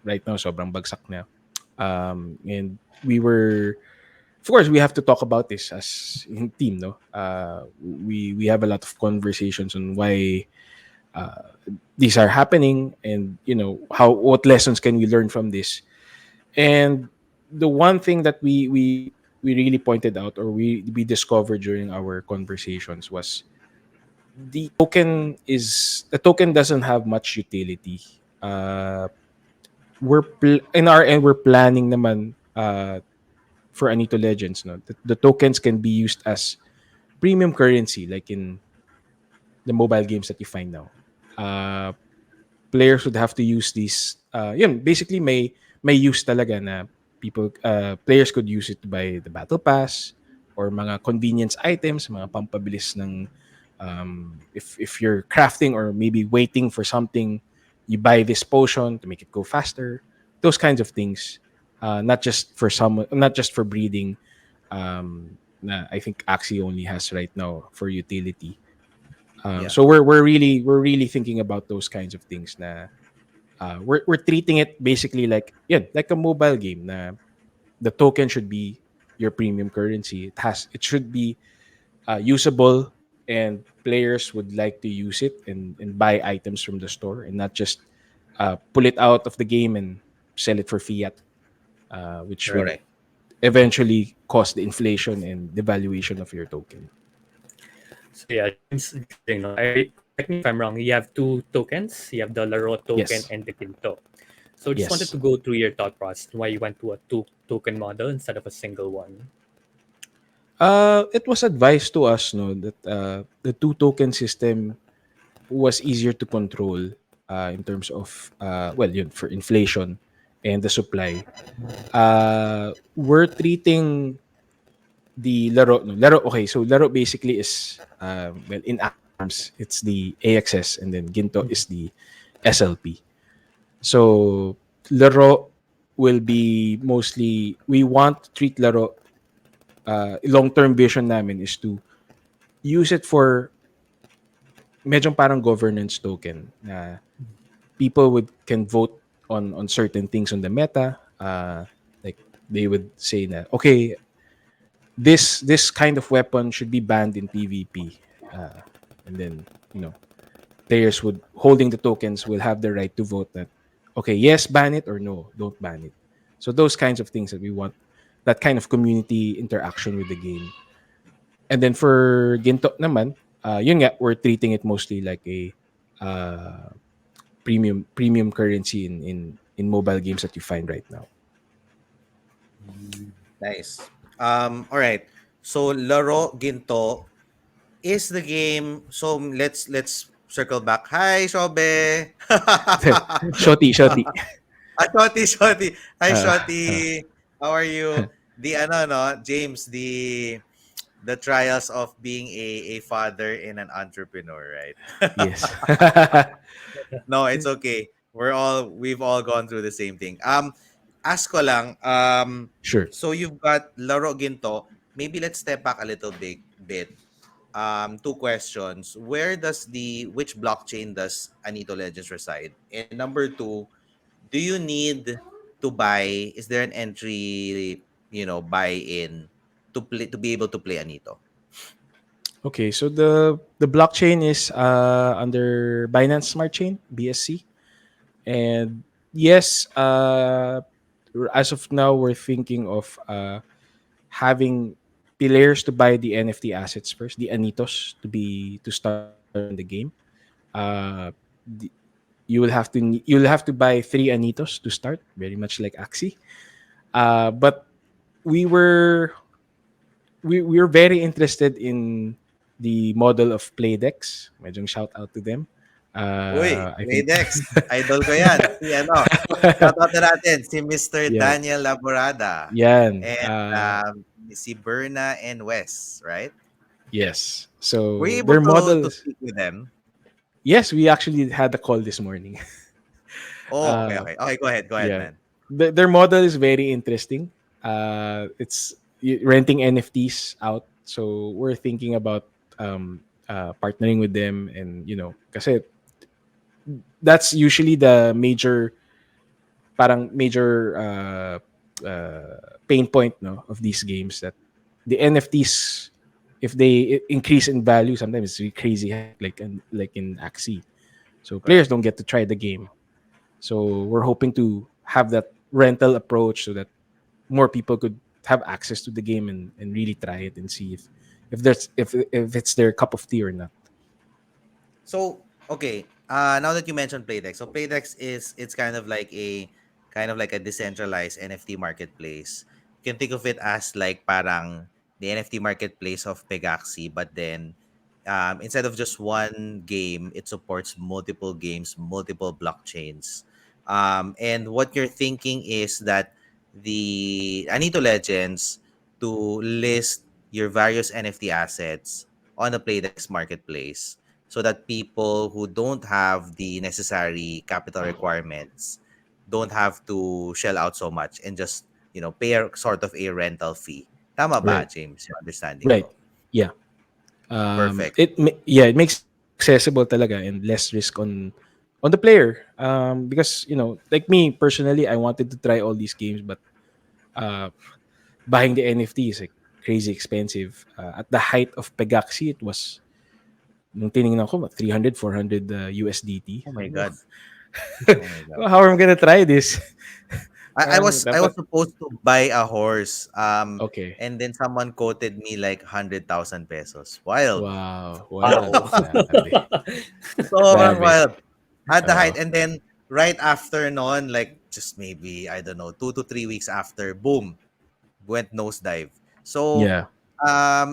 Right now sobrang bagsak na. And we were, of course we have to talk about this as in team, no. We have a lot of conversations on why these are happening, and how, what lessons can we learn from this. And the one thing that we really pointed out, or we discovered during our conversations, was the token doesn't have much utility. In our end, we're planning naman for Anito Legends, no, the tokens can be used as premium currency, like in the mobile games that you find now. Uh, Players would have to use these. Yun, basically may use talaga na players could use it to buy the battle pass or mga convenience items, mga pampabilis ng if you're crafting or maybe waiting for something, you buy this potion to make it go faster. Those kinds of things. Not just for breeding. I think Axie only has right now for utility. Yeah. So we're really thinking about those kinds of things. Na we're treating it basically like, yeah, like a mobile game. Na the token should be your premium currency. It should be usable, and players would like to use it and buy items from the store, and not just pull it out of the game and sell it for fiat, which would Right. Correct. eventually cause the inflation and devaluation of your token. So yeah, James, Jing, no, correct me if I'm wrong. You have two tokens. You have the Laro token Yes. and the Ginto. So just wanted Yes. to go through your thought process why you went to a two token model instead of a single one. It was advised to us, no, that the two token system was easier to control in terms of yun, for inflation and the supply. We're treating the laro, no, laro. Okay, so laro basically is in arms it's the AXS, and then Ginto is the SLP. So laro will be mostly, we want to treat laro, long term vision namin is to use it for medyo parang governance token na people would can vote on certain things on the meta. Like they would say na, okay, this kind of weapon should be banned in PvP. And then, players would holding the tokens will have the right to vote that, okay, yes, ban it, or no, don't ban it. So those kinds of things that we want, that kind of community interaction with the game. And then for Ginto naman, yun nga, we're treating it mostly like a uh, premium currency in mobile games that you find right now. Nice. All right. So Laro Ginto is the game. So let's circle back. Hi, Shobe. Shoti, shoti. Shoti, Shoti. Hi, Uh, uh, Shoti. How are you? The ano no, James, the trials of being a father and an entrepreneur, right? yes. No, it's okay. We've all gone through the same thing. Ask ko lang, Sure. so you've got Laro Ginto. Maybe let's step back a little bit. Two questions. Which blockchain does Anito Legends reside? And number two, do you need to buy, is there an entry, buy in to be able to play Anito? Okay, so the blockchain is under Binance Smart Chain, BSC. And yes, as of now, we're thinking of having players to buy the NFT assets first, the Anitos, to start in the game. Uh, the, you'll have to buy 3 Anitos to start, very much like Axie. But we were we were very interested in the model of PDAX. Medyo shout out to them. Uy, I think Radex, idol ko yan. Si ano, shoutout na natin, si Mr. yeah, Daniel Laborada. yan. And si Berna and Wes, right? Yes. Were you So able their to models. speak with them? Yes, we actually had a call this morning. Oh, okay, okay. Okay, go ahead, Yeah, man. their model is very interesting. It's renting NFTs out, so we're thinking about partnering with them, and kasi that's usually the major pain point, no, of these games, that the NFTs, if they increase in value, sometimes it's really crazy high, like in Axie. So players Correct. don't get to try the game. So we're hoping to have that rental approach so that more people could have access to the game and really try it and see if it's their cup of tea or not. So, okay, now that you mentioned Playdex, so Playdex is it's kind of like a decentralized NFT marketplace. You can think of it as like parang the NFT marketplace of Pegaxi, but then instead of just one game, it supports multiple games, multiple blockchains. And what you're thinking is that the Anito Legends to list your various NFT assets on the Playdex marketplace so that people who don't have the necessary capital requirements don't have to shell out so much and just pay a sort of a rental fee. Tama ba, Right. James? Yung understanding Right. ko. Yeah. Perfect. It makes it accessible talaga and less risk on the player. Because like me personally, I wanted to try all these games, but uh, buying the NFT is like crazy expensive. At the height of Pegaxi, it was nung tiningnan ko 300 400 USDT. Oh my Sabi ko, god. Oh my god. how am I gonna try this? Parang I was dapat supposed to buy a horse okay. and then someone quoted me like 100,000 pesos. Wild. Wow, wild, Wow. grabe, Sobrang grabe. wild. At the height Oo. and then right after noon, like just maybe I don't know, 2 to 3 weeks after, boom, went nosedive. So Yeah.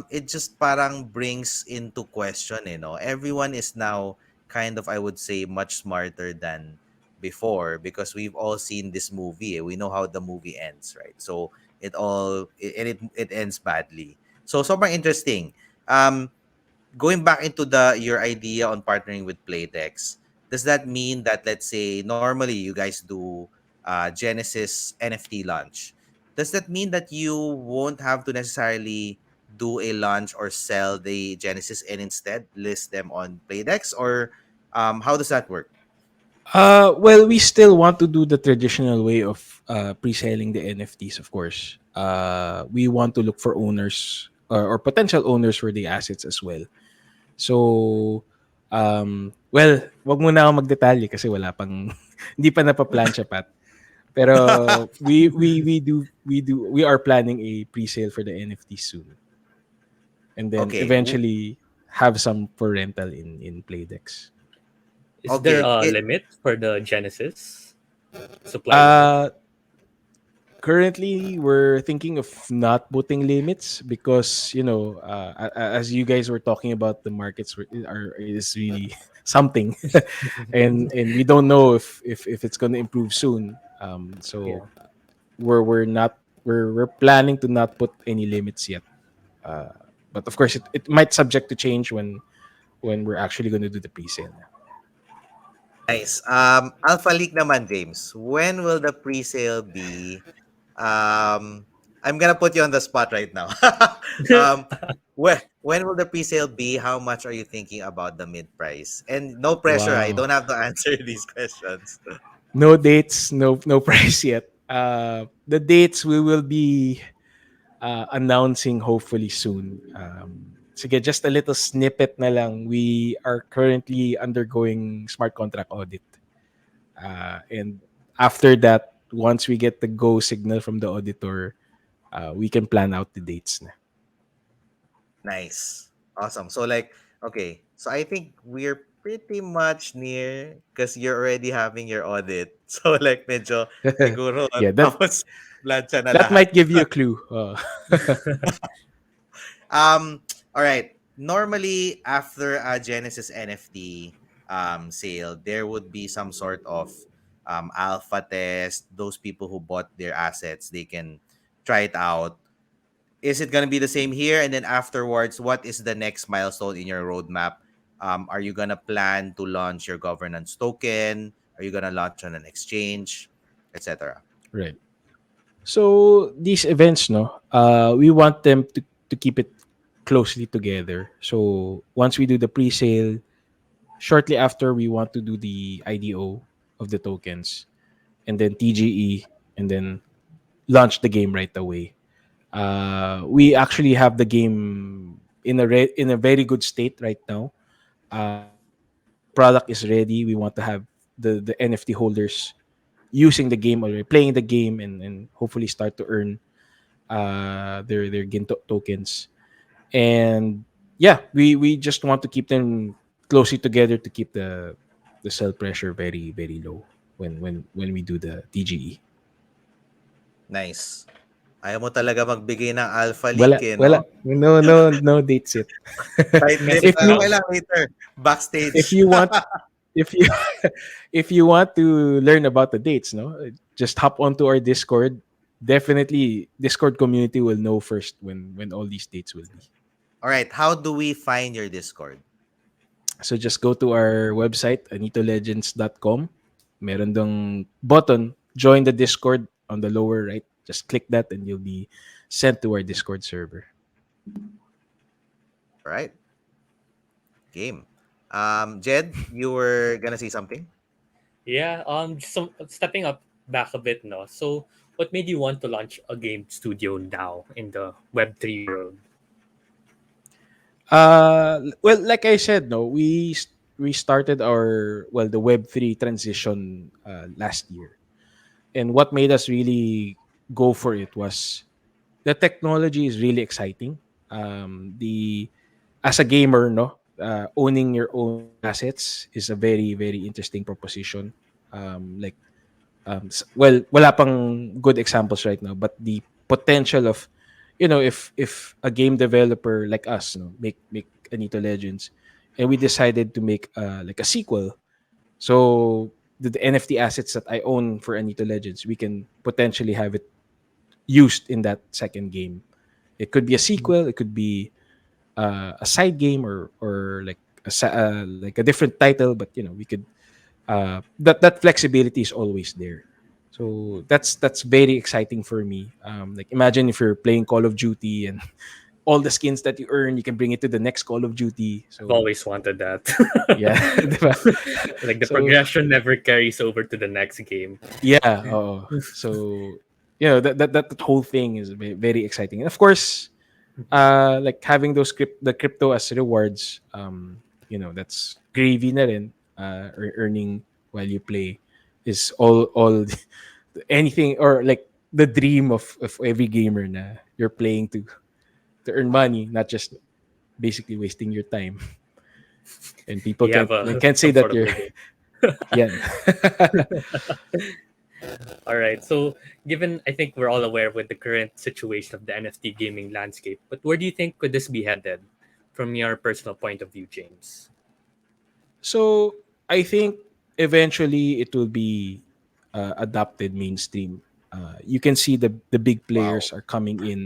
it just parang brings into question, everyone is now kind of, I would say, much smarter than before because we've all seen this movie. We know how the movie ends, right? So it ends badly. So sobrang interesting. Um Going back into the your idea on partnering with Playtex, does that mean that, let's say, normally you guys do Genesis NFT launch? Does that mean that you won't have to necessarily do a launch or sell the Genesis and instead list them on Playdex, or how does that work? Well, we still want to do the traditional way of pre-selling the NFTs, of course. We want to look for owners or potential owners for the assets as well. So, well, wag muna ako magdetalye kasi wala pang hindi pa napaplansya pat. Pero we are planning a pre-sale for the NFT soon, and then Okay. eventually have some for rental in Playdex. Is there Okay. a limit for the Genesis supply limit? Uh Currently we're thinking of not putting limits because as you guys were talking about, the markets is really something, and we don't know if it's going to improve soon. Yeah. So we're not we're planning to not put any limits yet. uh, but of course it might subject to change when we're actually going to do the pre-sale. Nice. Alpha Leak naman, James. When will the pre-sale be? I'm gonna put you on the spot right now. um, when will the pre-sale be? How much are you thinking about the mid price? And no pressure. I Wow. don't have to answer these questions. No dates, no price yet. The dates we will be announcing hopefully soon. Sige, just a little snippet na lang. We are currently undergoing smart contract audit. And after that, once we get the go signal from the auditor, we can plan out the dates na. Nice. Awesome. So like, okay. So I think we're pretty much near because you're already having your audit. So like medyo siguro Yeah, tapos plancha na that lahat. might give you a clue. All right. Normally, after a Genesis NFT sale, there would be some sort of alpha test. Those people who bought their assets, they can try it out. Is it gonna be the same here? And then afterwards, what is the next milestone in your roadmap? Are you gonna plan to launch your governance token? Are you gonna launch on an exchange, etc.? Right. So these events, no, we want them to keep it closely together. So once we do the pre-sale, shortly after we want to do the IDO of the tokens, and then TGE, and then launch the game right away. We actually have the game in a very good state right now. The product is ready. We want to have the NFT holders using the game already, playing the game, and hopefully start to earn their Ginto tokens. And yeah, we just want to keep them closely together to keep the sell pressure very low when we do the TGE. Nice. Ayaw mo talaga magbigay ng alpha leak Wala eh, wala no? no dates yet. Tight lips. if Message Okay you lang. lang, later. if Backstage. you want if you if you want to learn about the dates, no, just hop onto our Discord. Definitely, Discord community will know first when all these dates will be. All right. How do we find your Discord? So just go to our website, anitolegends.com. Meron dong button, join the Discord on the lower right. Just click that and you'll be sent to our Discord server. All right. Game. Jed, you were gonna say something? Yeah, just stepping up back a bit, no. So, what made you want to launch a game studio now in the Web3 world? Well, like I said, no, we started our the Web3 transition last year. And what made us really go for it was the technology is really exciting. The As a gamer, no, owning your own assets is a very interesting proposition. Like wala pang good examples right now, but the potential of, if a game developer like us, make Anito Legends, and we decided to make like a sequel. So the NFT assets that I own for Anito Legends, we can potentially have it used in that second game. It could be a sequel. It could be a side game, or like like a different title. But we could that flexibility is always there. So that's very exciting for me. Like imagine if you're playing Call of Duty and all the skins that you earn, you can bring it to the next Call of Duty. I've So always wanted that. yeah, diba? Like the So progression never carries over to the next game. yeah, so that whole thing is very exciting. And of course, like having the crypto as rewards, that's gravy na rin. Earning while you play is all anything, or like the dream of every gamer, na you're playing to earn money, not just basically wasting your time. And people You can't have a can't say some that sort of you're living. yeah. All right. So, given I think we're all aware with the current situation of the NFT gaming landscape, but where do you think could this be headed from your personal point of view, James? So I think eventually it will be adopted mainstream. You can see the big Wow. players are coming in.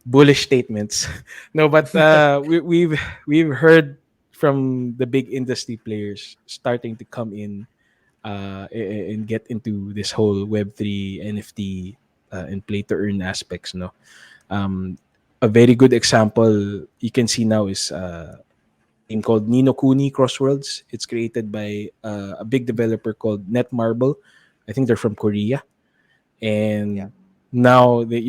Bullish statements. No, but we've heard from the big industry players starting to come in, and get into this whole Web3 NFT, and play to earn aspects. No, um, a very good example you can see now is a game called Nino Kuni Crossworlds. It's created by a big developer called Netmarble. I think they're from Korea, Yeah. and now they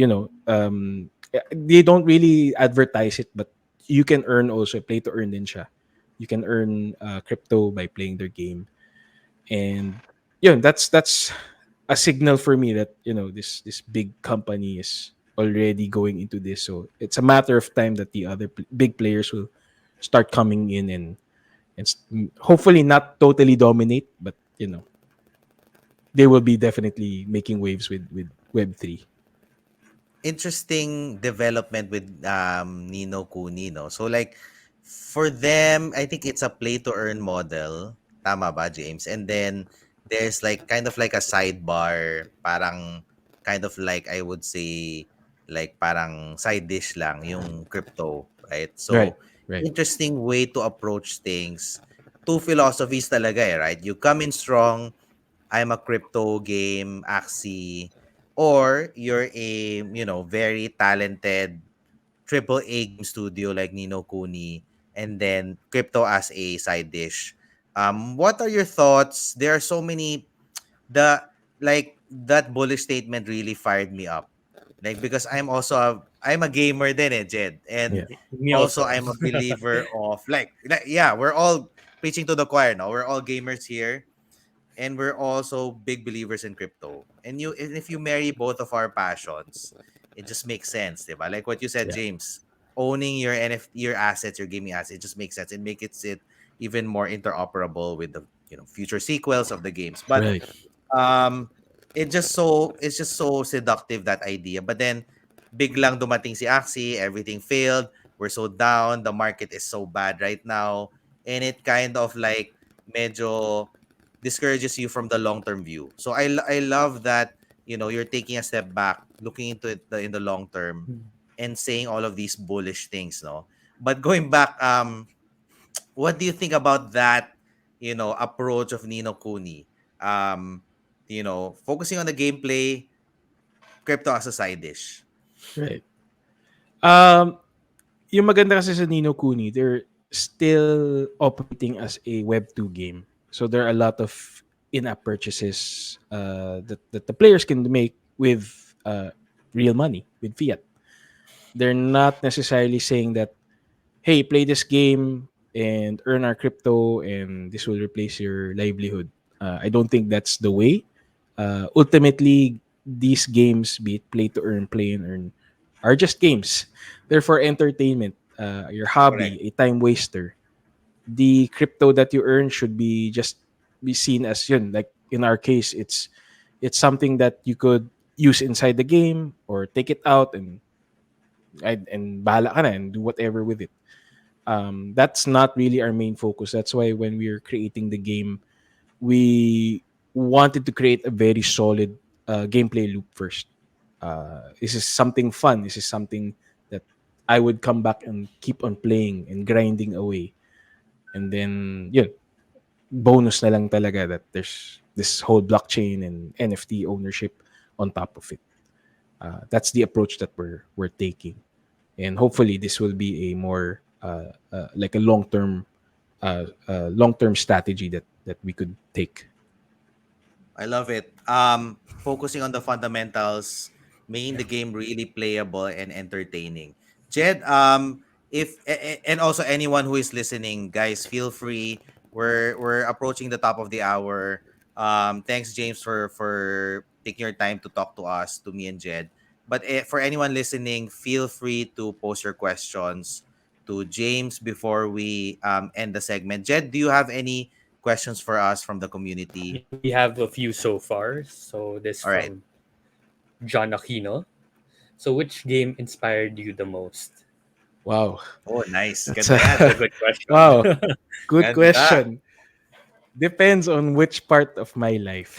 don't really advertise it, but you can earn also, play to earn din siya. You can earn crypto by playing their game, and that's a signal for me that this big company is already going into this. So it's a matter of time that the other big players will start coming in, and hopefully not totally dominate, but they will be definitely making waves with Web3. Interesting development with Nino Kuni, no? So like for them, I think it's a play to earn model. Tama ba, James? And then there's like kind of like a sidebar, parang kind of like I would say like parang side dish lang yung crypto, right? Right, So right. interesting way to approach things. two philosophies talaga eh, right? You come in strong, I'm a crypto game, Axie, or you're a, very talented triple A game studio like Nino Kuni, and then crypto as a side dish. What are your thoughts? There are so many the like that bullish statement really fired me up. Like because I'm a gamer then Jed. And Yeah. Me also also. I'm a believer of like yeah, we're all preaching to the choir now. We're all gamers here, and we're also big believers in crypto. And if you marry both of our passions, it just makes sense, diba? Like what you said, Yeah. James, owning your NFT, your assets, your gaming assets, it just makes sense. It makes it even more interoperable with the future sequels of the games. But Right. um it's just so seductive, that idea. But then biglang dumating si Axie, everything failed. We're so down, the market is so bad right now, and it kind of like medyo discourages you from the long-term view. So I love that, you're taking a step back, looking into it in the long term, and saying all of these bullish things, no. But going back, what do you think about that, approach of Nino Kuni? Um, focusing on the gameplay, crypto as a side dish. Right. Um, yung maganda kasi sa Nino Kuni, they're still operating as a Web 2 game. So there are a lot of in-app purchases that the players can make with real money, with fiat. They're not necessarily saying that, hey, play this game and earn our crypto and this will replace your livelihood. I don't think that's the way. Ultimately, these games, be it play to earn, play and earn, are just games. They're for entertainment, your Correct. hobby, a time waster. The crypto that you earn should be seen as yun. Like in our case, it's something that you could use inside the game or take it out and bahala ka na and do whatever with it. That's not really our main focus. That's why when we were creating the game, we wanted to create a very solid gameplay loop first. This is something fun. This is something that I would come back and keep on playing and grinding away. And then, yun, bonus na lang talaga that there's this whole blockchain and NFT ownership on top of it. That's the approach that we're taking, and hopefully this will be a more like a long term strategy that we could take. I love it. Focusing on the fundamentals, making the game really playable and entertaining. Jed, if and also anyone who is listening, guys, feel free. We're approaching the top of the hour. Thanks, James, for taking your time to talk to us, to me and Jed. But for anyone listening, feel free to post your questions to James before we end the segment. Jed, do you have any questions for us from the community? Yeah, we have a few so far. So this All right. from John Aquino. So which game inspired you the most? Wow, Oh, nice. that's Ganda That's a yan. a good question. wow, good Ganda. question. Depends on which part of my life.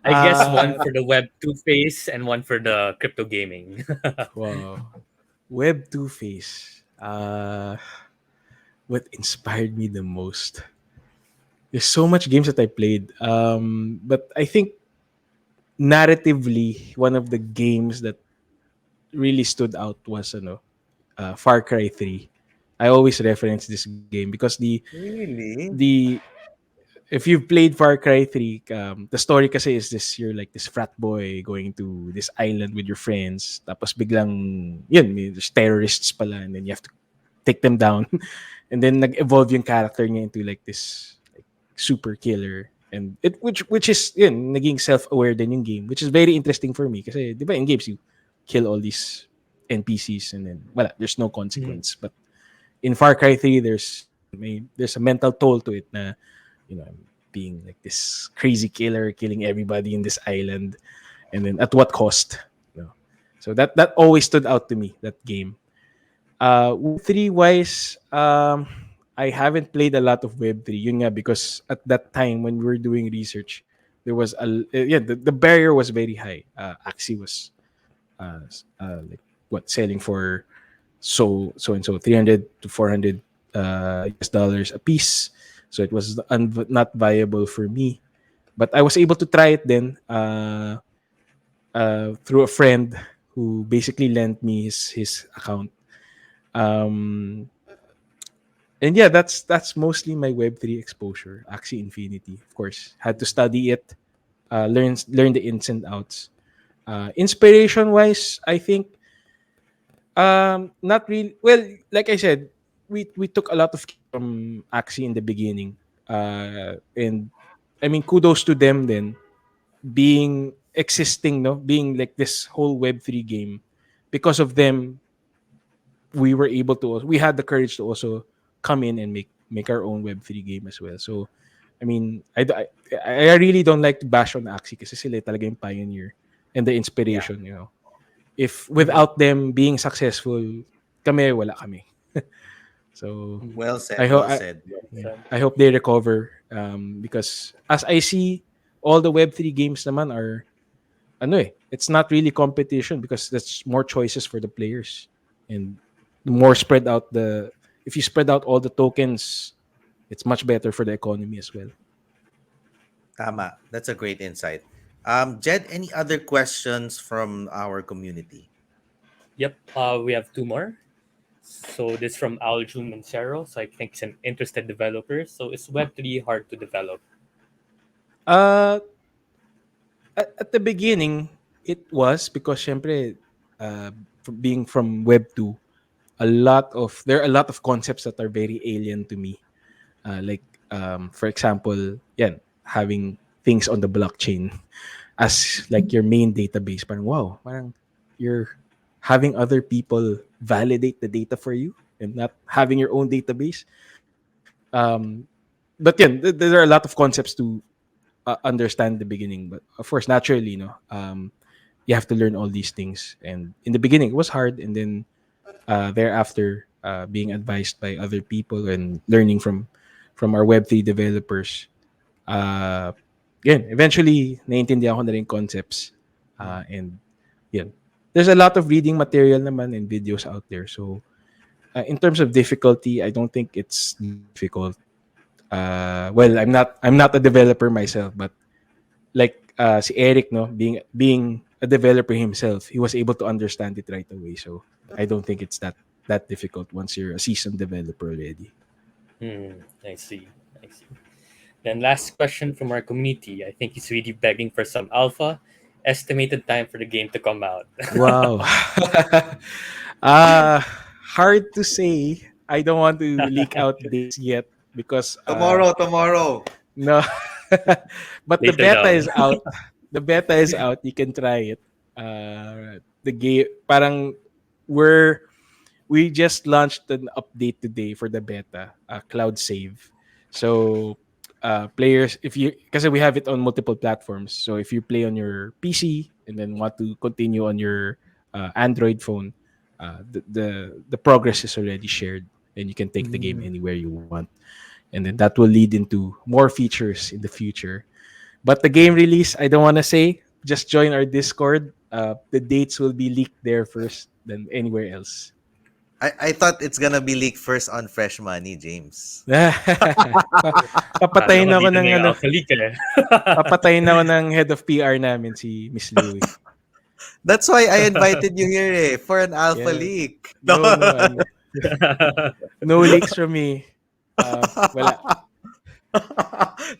I guess one uh for the Web 2 phase and one for the crypto gaming. wow, Web 2 phase. What inspired me the most? There's so much games that I played. But I think narratively, one of the games that really stood out was Far Cry 3. I always reference this game because Really? the if you've played Far Cry 3, the story kasi is this, you're like this frat boy going to this island with your friends, tapos biglang, yun, there's terrorists pala, and then you have to take them down. And then nag-evolve yung character niya into like this like super killer. And it which is yun, naging self-aware din yung game, which is very interesting for me kasi 'di ba in games you kill all these NPCs and then wala, there's no Mhm. consequence. But in Far Cry 3 there's a mental toll to it na I'm being like this crazy killer killing everybody in this island, and then at what cost, you know. So that always stood out to me, that game. Web3 wise, I haven't played a lot of Web3. Yun nga, because at that time when we were doing research, there was the barrier was very high. Axie was like what, selling for so and so 300 to 400 US dollars a piece. so it was not viable for me. But I was able to try it then through a friend who basically lent me his account. Um, and yeah, that's mostly my Web3 exposure. Axie Infinity, of course, had to study it, learn the ins and outs. Inspiration wise, I think not really. Well, like I said, we took a lot of cues from Axie in the beginning, and I mean kudos to them then being existing, no, being like this whole Web3 game. Because of them, we had the courage to also come in and make our own Web3 game as well. So I mean, I really don't like to bash on Axie kasi sila talaga yung pioneer and the Yeah. inspiration, you know. If Mhm. without them being successful, kami wala kami. So Mhm. Well said. I hope Well said. Well yeah, said. I hope they recover because as I see all the Web3 games naman are ano it's not really competition because that's more choices for the players and the more spread out the if you spread out all the tokens, it's much better for the economy as well. Tama. That's a great insight. Jed, any other questions from our community? Yep. We have two more. So this from Aljun Mancero. So I think he's an interested developer. So is Web3 hard to develop? Uh at the beginning it was because syempre being from web 2 there are a lot of concepts that are very alien to me. Like for example, yan, having things on the blockchain as like your main database. Parang wow, parang you're having other people validate the data for you and not having your own database. Um, but yeah, there are a lot of concepts to understand the beginning. But of course, naturally, you have to learn all these things. And in the beginning, it was hard, and then thereafter, being advised by other people and learning from our Web3 developers, uh, yun, eventually, naintindihan ko na rin concepts. And yun. There's a lot of reading material naman and videos out there. So, in terms of difficulty, I don't think it's difficult. Well, I'm not a developer myself, but like si Eric, no, being a developer himself, he was able to understand it right away. So I don't think it's that difficult once you're a seasoned developer already. Hmm. I see. I see. Then last question from our community. I think he's really begging for some alpha. Estimated time for the game to come out. Wow. uh hard to say. I don't want to leak out dates yet because Tomorrow, tomorrow. no. But the Later beta down. is out. The beta is out. You can try it. The game parang we're we just launched an update today for the beta, cloud save. So players, if you because we have it on multiple platforms. So if you play on your PC and then want to continue on your Android phone, the progress is already shared, and you can take the game Mm. anywhere you want. And then that will lead into more features in the future. But the game release, I don't want to say. Just join our Discord. The dates will be leaked there first than anywhere else. I thought it's gonna be leaked first on Fresh Money, James. Kala ko Papatayin ako dito ng na yung ano, alpha leak eh. papatayin ako ng head of PR namin si Miss Louie. That's why I invited you here for an alpha Yeah. leak. No. No, no, no leaks from me. Wala.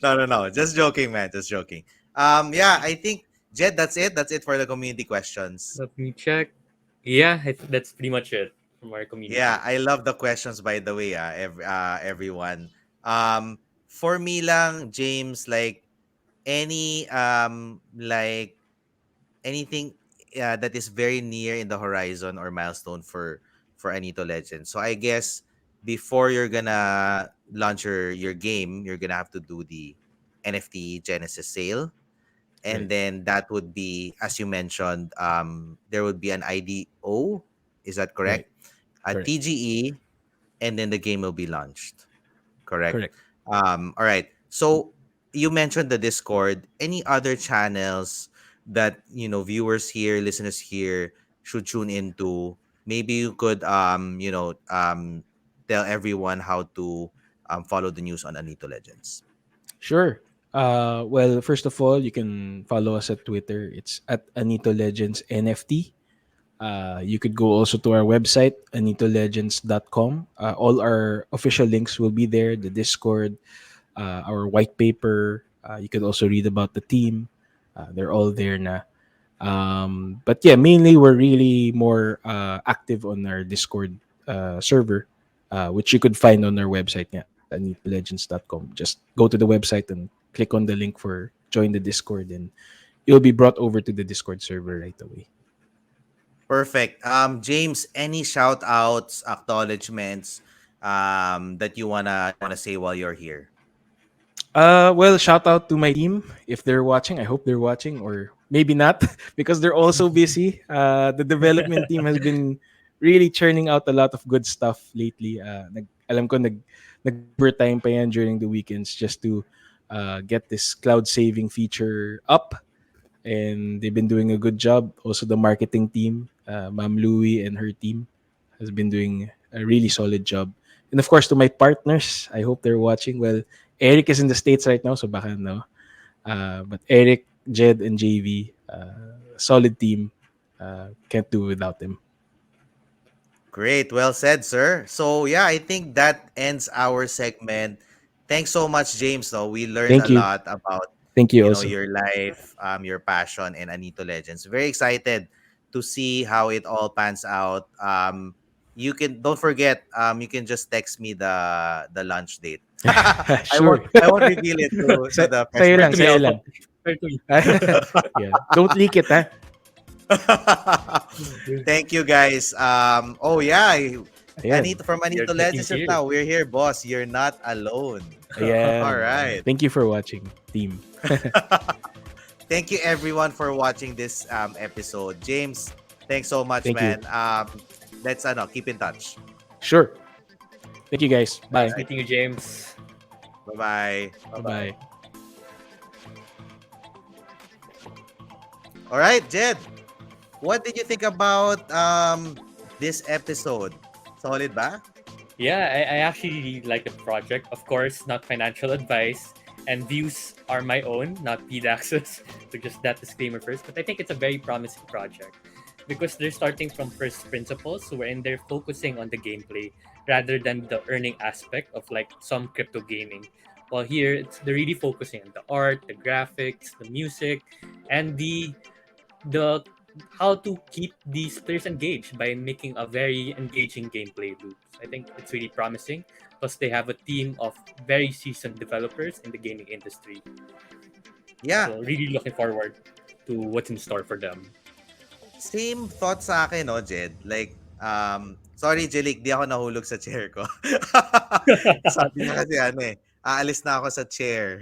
No, no, no. Just joking, man. Just joking. Yeah, I think Jed, that's it. That's it for the community questions. Let me check. Yeah, that's pretty much it from our Yeah, community. I love the questions by the way, everyone. For me lang, James, like like anything that is very near in the horizon or milestone for Anito Legends. So I guess before you're gonna launch your game, you're gonna have to do the NFT Genesis sale, and Right, then that would be, as you mentioned, there would be an IDO. Is that right. correct? A Correct. TGE, and then the game will be launched. Correct. Correct. All right. So you mentioned the Discord. Any other channels that viewers here, listeners here should tune into? Maybe you could tell everyone how to follow the news on Anito Legends? Sure. Well, first of all, you can follow us at Twitter. It's at Anito Legends NFT. You could go also to our website, anitolegends.com. All our official links will be there, the Discord, our white paper. You could also read about the team. They're all there na. But yeah, mainly we're really more active on our Discord server, which you could find on our website at anitolegends.com. Just go to the website and click on the link for join the Discord, and you'll be brought over to the Discord server right away. Perfect. James, any shout outs, acknowledgements that you wanna say while you're here? Well, shout out to my team if they're watching. I hope they're watching, or maybe not, because they're also busy. The development team has been really churning out a lot of good stuff lately. Alam ko nag-overtime pa yan during the weekends just to get this cloud saving feature up, and they've been doing a good job. Also, the marketing team, Ma'am Louie and her team, has been doing a really solid job. And of course, to my partners, I hope they're watching. Well, Eric is in the States right now, so baka no. But Eric, Jed, and JV, solid team. Can't do without them. Great, well said, sir. So yeah, I think that ends our segment. Thanks so much, James. No, we learned a Thank you. lot about Thank you also. your life, your passion, and Anito Legends. Very excited to see how it all pans out. You can don't forget. You can just text me the lunch date. I Sure. won't reveal it to Sa- the sa'yo Fair lang, to me freshman. sa'yo also. lang. Fair to me. Yeah. Don't leak it, ha? Thank you, guys. Oh yeah, Ayan. Anito from You're Anito getting Legends serious. now. We're here, boss. You're not alone. All Ayan. Ayan. right. Thank you for watching, team. Thank you everyone for watching this episode. James, thanks so much, Thank you. man. Let's keep in touch. Sure. Thank you, guys. Nice Bye. meeting you, James. Bye-bye. Bye-bye. All right, Jed. What did you think about this episode? Solid ba? Yeah, I actually really like the project. Of course, not financial advice, and views are my own, not PDAX's. So just that disclaimer first. But I think it's a very promising project because they're starting from first principles, wherein they're focusing on the gameplay rather than the earning aspect of like some crypto gaming. While here, they're really focusing on the art, the graphics, the music, and the how to keep these players engaged by making a very engaging gameplay loop. I think it's really promising. Plus, they have a team of very seasoned developers in the gaming industry. Yeah. So, really looking forward to what's in store for them. Same thoughts sa akin, no, Jed? Like, sorry, Jelik, di ako nahulog sa chair ko. Sabi niya kasi aalis na ako sa chair.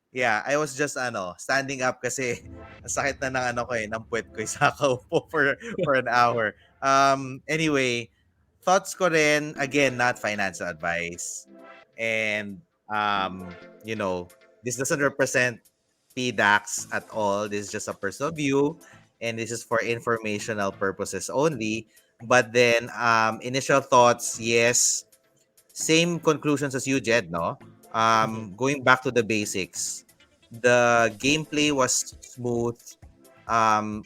Yeah, I was just standing up kasi ang sakit na ng ko ng puwet ko sa kaupo for an hour. Anyway, thoughts ko rin, again, not financial advice. And you know, this doesn't represent PDAX at all. This is just a personal view, and this is for informational purposes only. But then, initial thoughts, yes, same conclusions as you, Jed, no? Mhm. Going back to the basics, the gameplay was smooth.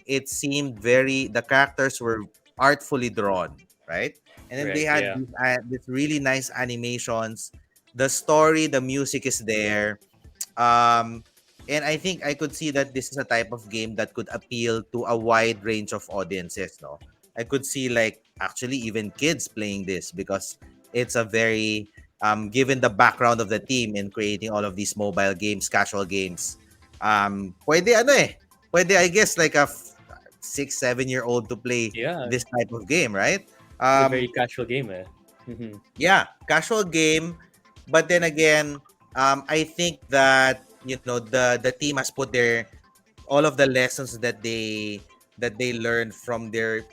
It seemed the characters were artfully drawn, right? And then they Right, had yeah. these really nice animations. The story, the music is there. Um, and I think I could see that this is a type of game that could appeal to a wide range of audiences, no? I could see like actually even kids playing this because it's a very given the background of the team in creating all of these mobile games, casual games. Pwede pwede I guess like a 6, 7 year old to play Yeah, this type of game, right? it's a very Um, casual game. Mhm. yeah, casual game, but then again, I think that the team has put their all of the lessons that they learned from their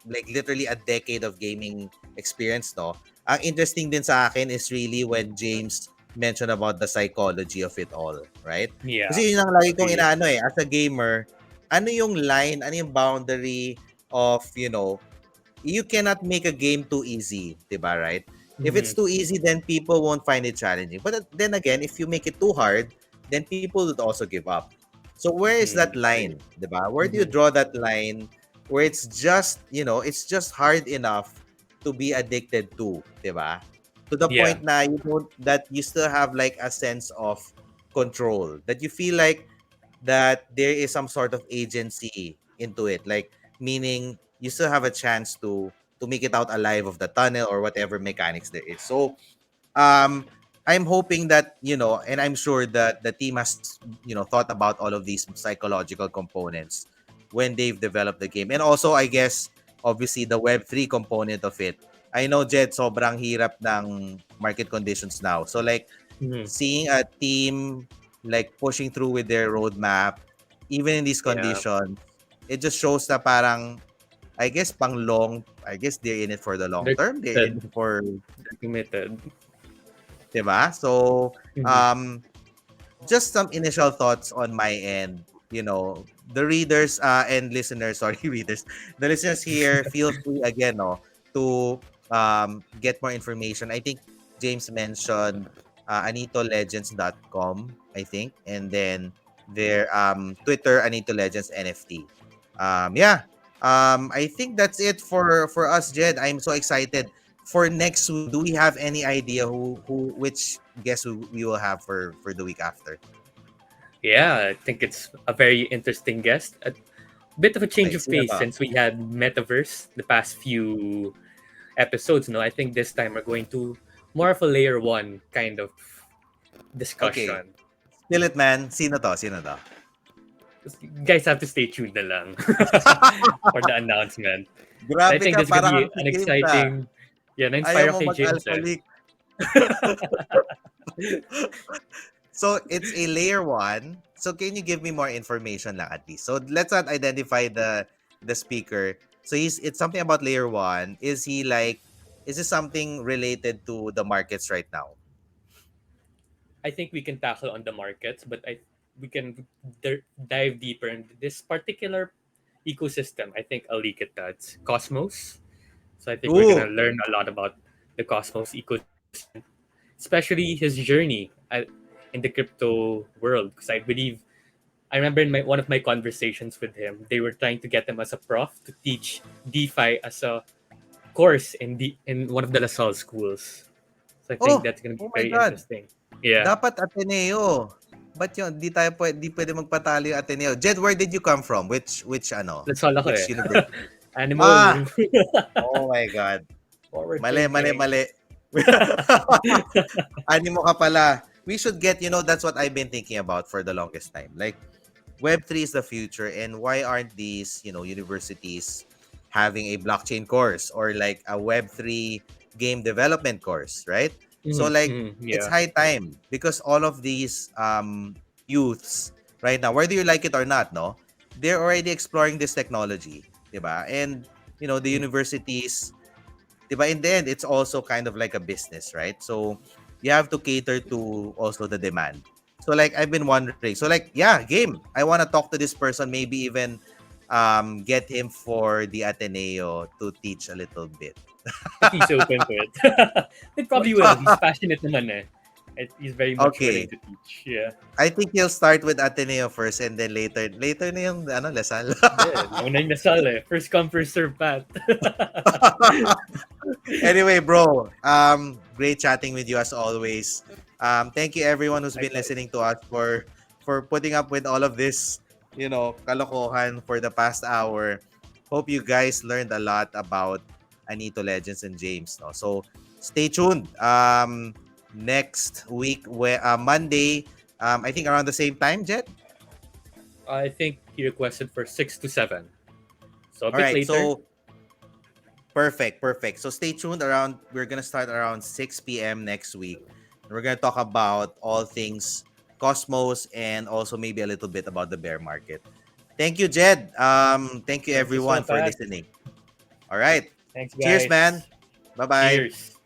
like literally a decade of gaming experience, no? Ang interesting din sa akin is really when James mentioned about the psychology of it all, right? Yeah, Kasi yun ang lagi kong agree. inaano as a gamer, ano yung line, ano yung boundary of, you cannot make a game too easy, 'di ba, right? If it's too easy, then people won't find it challenging. But then again, if you make it too hard, then people would also give up. So where is that Agree. line, diba? Where do you Mm-hmm. draw that line where it's just, it's just hard enough to be addicted to, diba? To the Yeah. point na that you still have like a sense of control, that you feel like that there is some sort of agency into it, like meaning you still have a chance to make it out alive of the tunnel or whatever mechanics there is. So um I'm hoping that, and I'm sure that the team has, thought about all of these psychological components when they've developed the game. And also, I guess, obviously, the Web3 component of it. I know, Jed, sobrang hirap ng market conditions now. So, like, Mm-hmm. seeing a team, like, pushing through with their roadmap, even in these Yeah. conditions, it just shows that parang, I guess, I guess they're in it for the long They're term. They're in it committed. for, They're committed. diba? So, Mm-hmm. um, just some initial thoughts on my end. The readers and listeners, sorry, readers, the listeners here, feel free again, no, to get more information. I think James mentioned anitolegends.com, I think, and then their Twitter, Anito Legends NFT. Yeah. I think that's it for us, Jed. I'm so excited for next week. Do we have any idea which guest we will have for the week after? Yeah, I think it's a very interesting guest. A bit of a change Okay, of sino pace to? since we had Metaverse the past few episodes. No, I think this time we're going to more of a layer one kind of Okay. discussion. Spill it, man. Sino to? Sino to? You guys have to stay tuned na lang for the announcement. I Grabe think ka, that's gonna parang be ang an tikim ka. exciting. Yeah, Ayaw na-inspire mo ako kay James eh. mag-alcoholic. So, it's a layer one. So, can you give me more information lang at least? So, let's not identify the speaker. So, it's something about layer one. Is this something related to the markets right now? I think we can tackle on the markets, but we can dive deeper into this particular ecosystem. I think I'll leak it. That's Cosmos. So I think we're gonna Ooh. learn a lot about the Cosmos ecosystem, especially his journey in the crypto world. Because I believe I remember in one of my conversations with him, they were trying to get him as a prof to teach DeFi as a course in one of the LaSalle schools. So I think Oh, that's gonna be oh my very God. interesting. Yeah, Dapat Ateneo. Ba't yun? Di pwede magpatalo yung Ateneo. Jed, where did you come from? LaSalle ako Which eh. university? Ah! Animal. Oh my God. Forward Mali, mali, thinking. mali. Animo ka pala. We should get, that's what I've been thinking about for the longest time. Like, Web3 is the future, and why aren't these, universities having a blockchain course or like a Web3 game development course, right? So like it's Yeah. high time because all of these youths right now, whether you like it or not, no, they're already exploring this technology, diba? And the Mm. universities, diba, in the end, it's also kind of like a business, right? So you have to cater to also the demand. So like I've been wondering. So like, yeah, game. I want to talk to this person, maybe even get him for the Ateneo to teach a little bit. If he's open to it. It probably will. He's passionate naman eh. He's very much willing Okay. to teach. Yeah. I think he'll start with Ateneo first and then later na yung Lasal. Yeah. Nauna yung Lasal eh. First come, first serve, Pat. Anyway, bro, great chatting with you as always. Thank you everyone who's been Likewise. listening to us for putting up with all of this, kalokohan for the past hour. Hope you guys learned a lot about Anito Legends and James. No, so stay tuned. Next week, Monday, I think around the same time, Jet. I think he requested for 6 to 7. So a All bit right, later. so perfect, perfect. So stay tuned around. We're gonna start around 6 p.m. next week. We're gonna talk about all things Cosmos and also maybe a little bit about the bear market. Thank you, Jed. Thank you Thanks as well, everyone for Pat. listening. All right. Thanks, Cheers, man. guys. Bye bye. Cheers.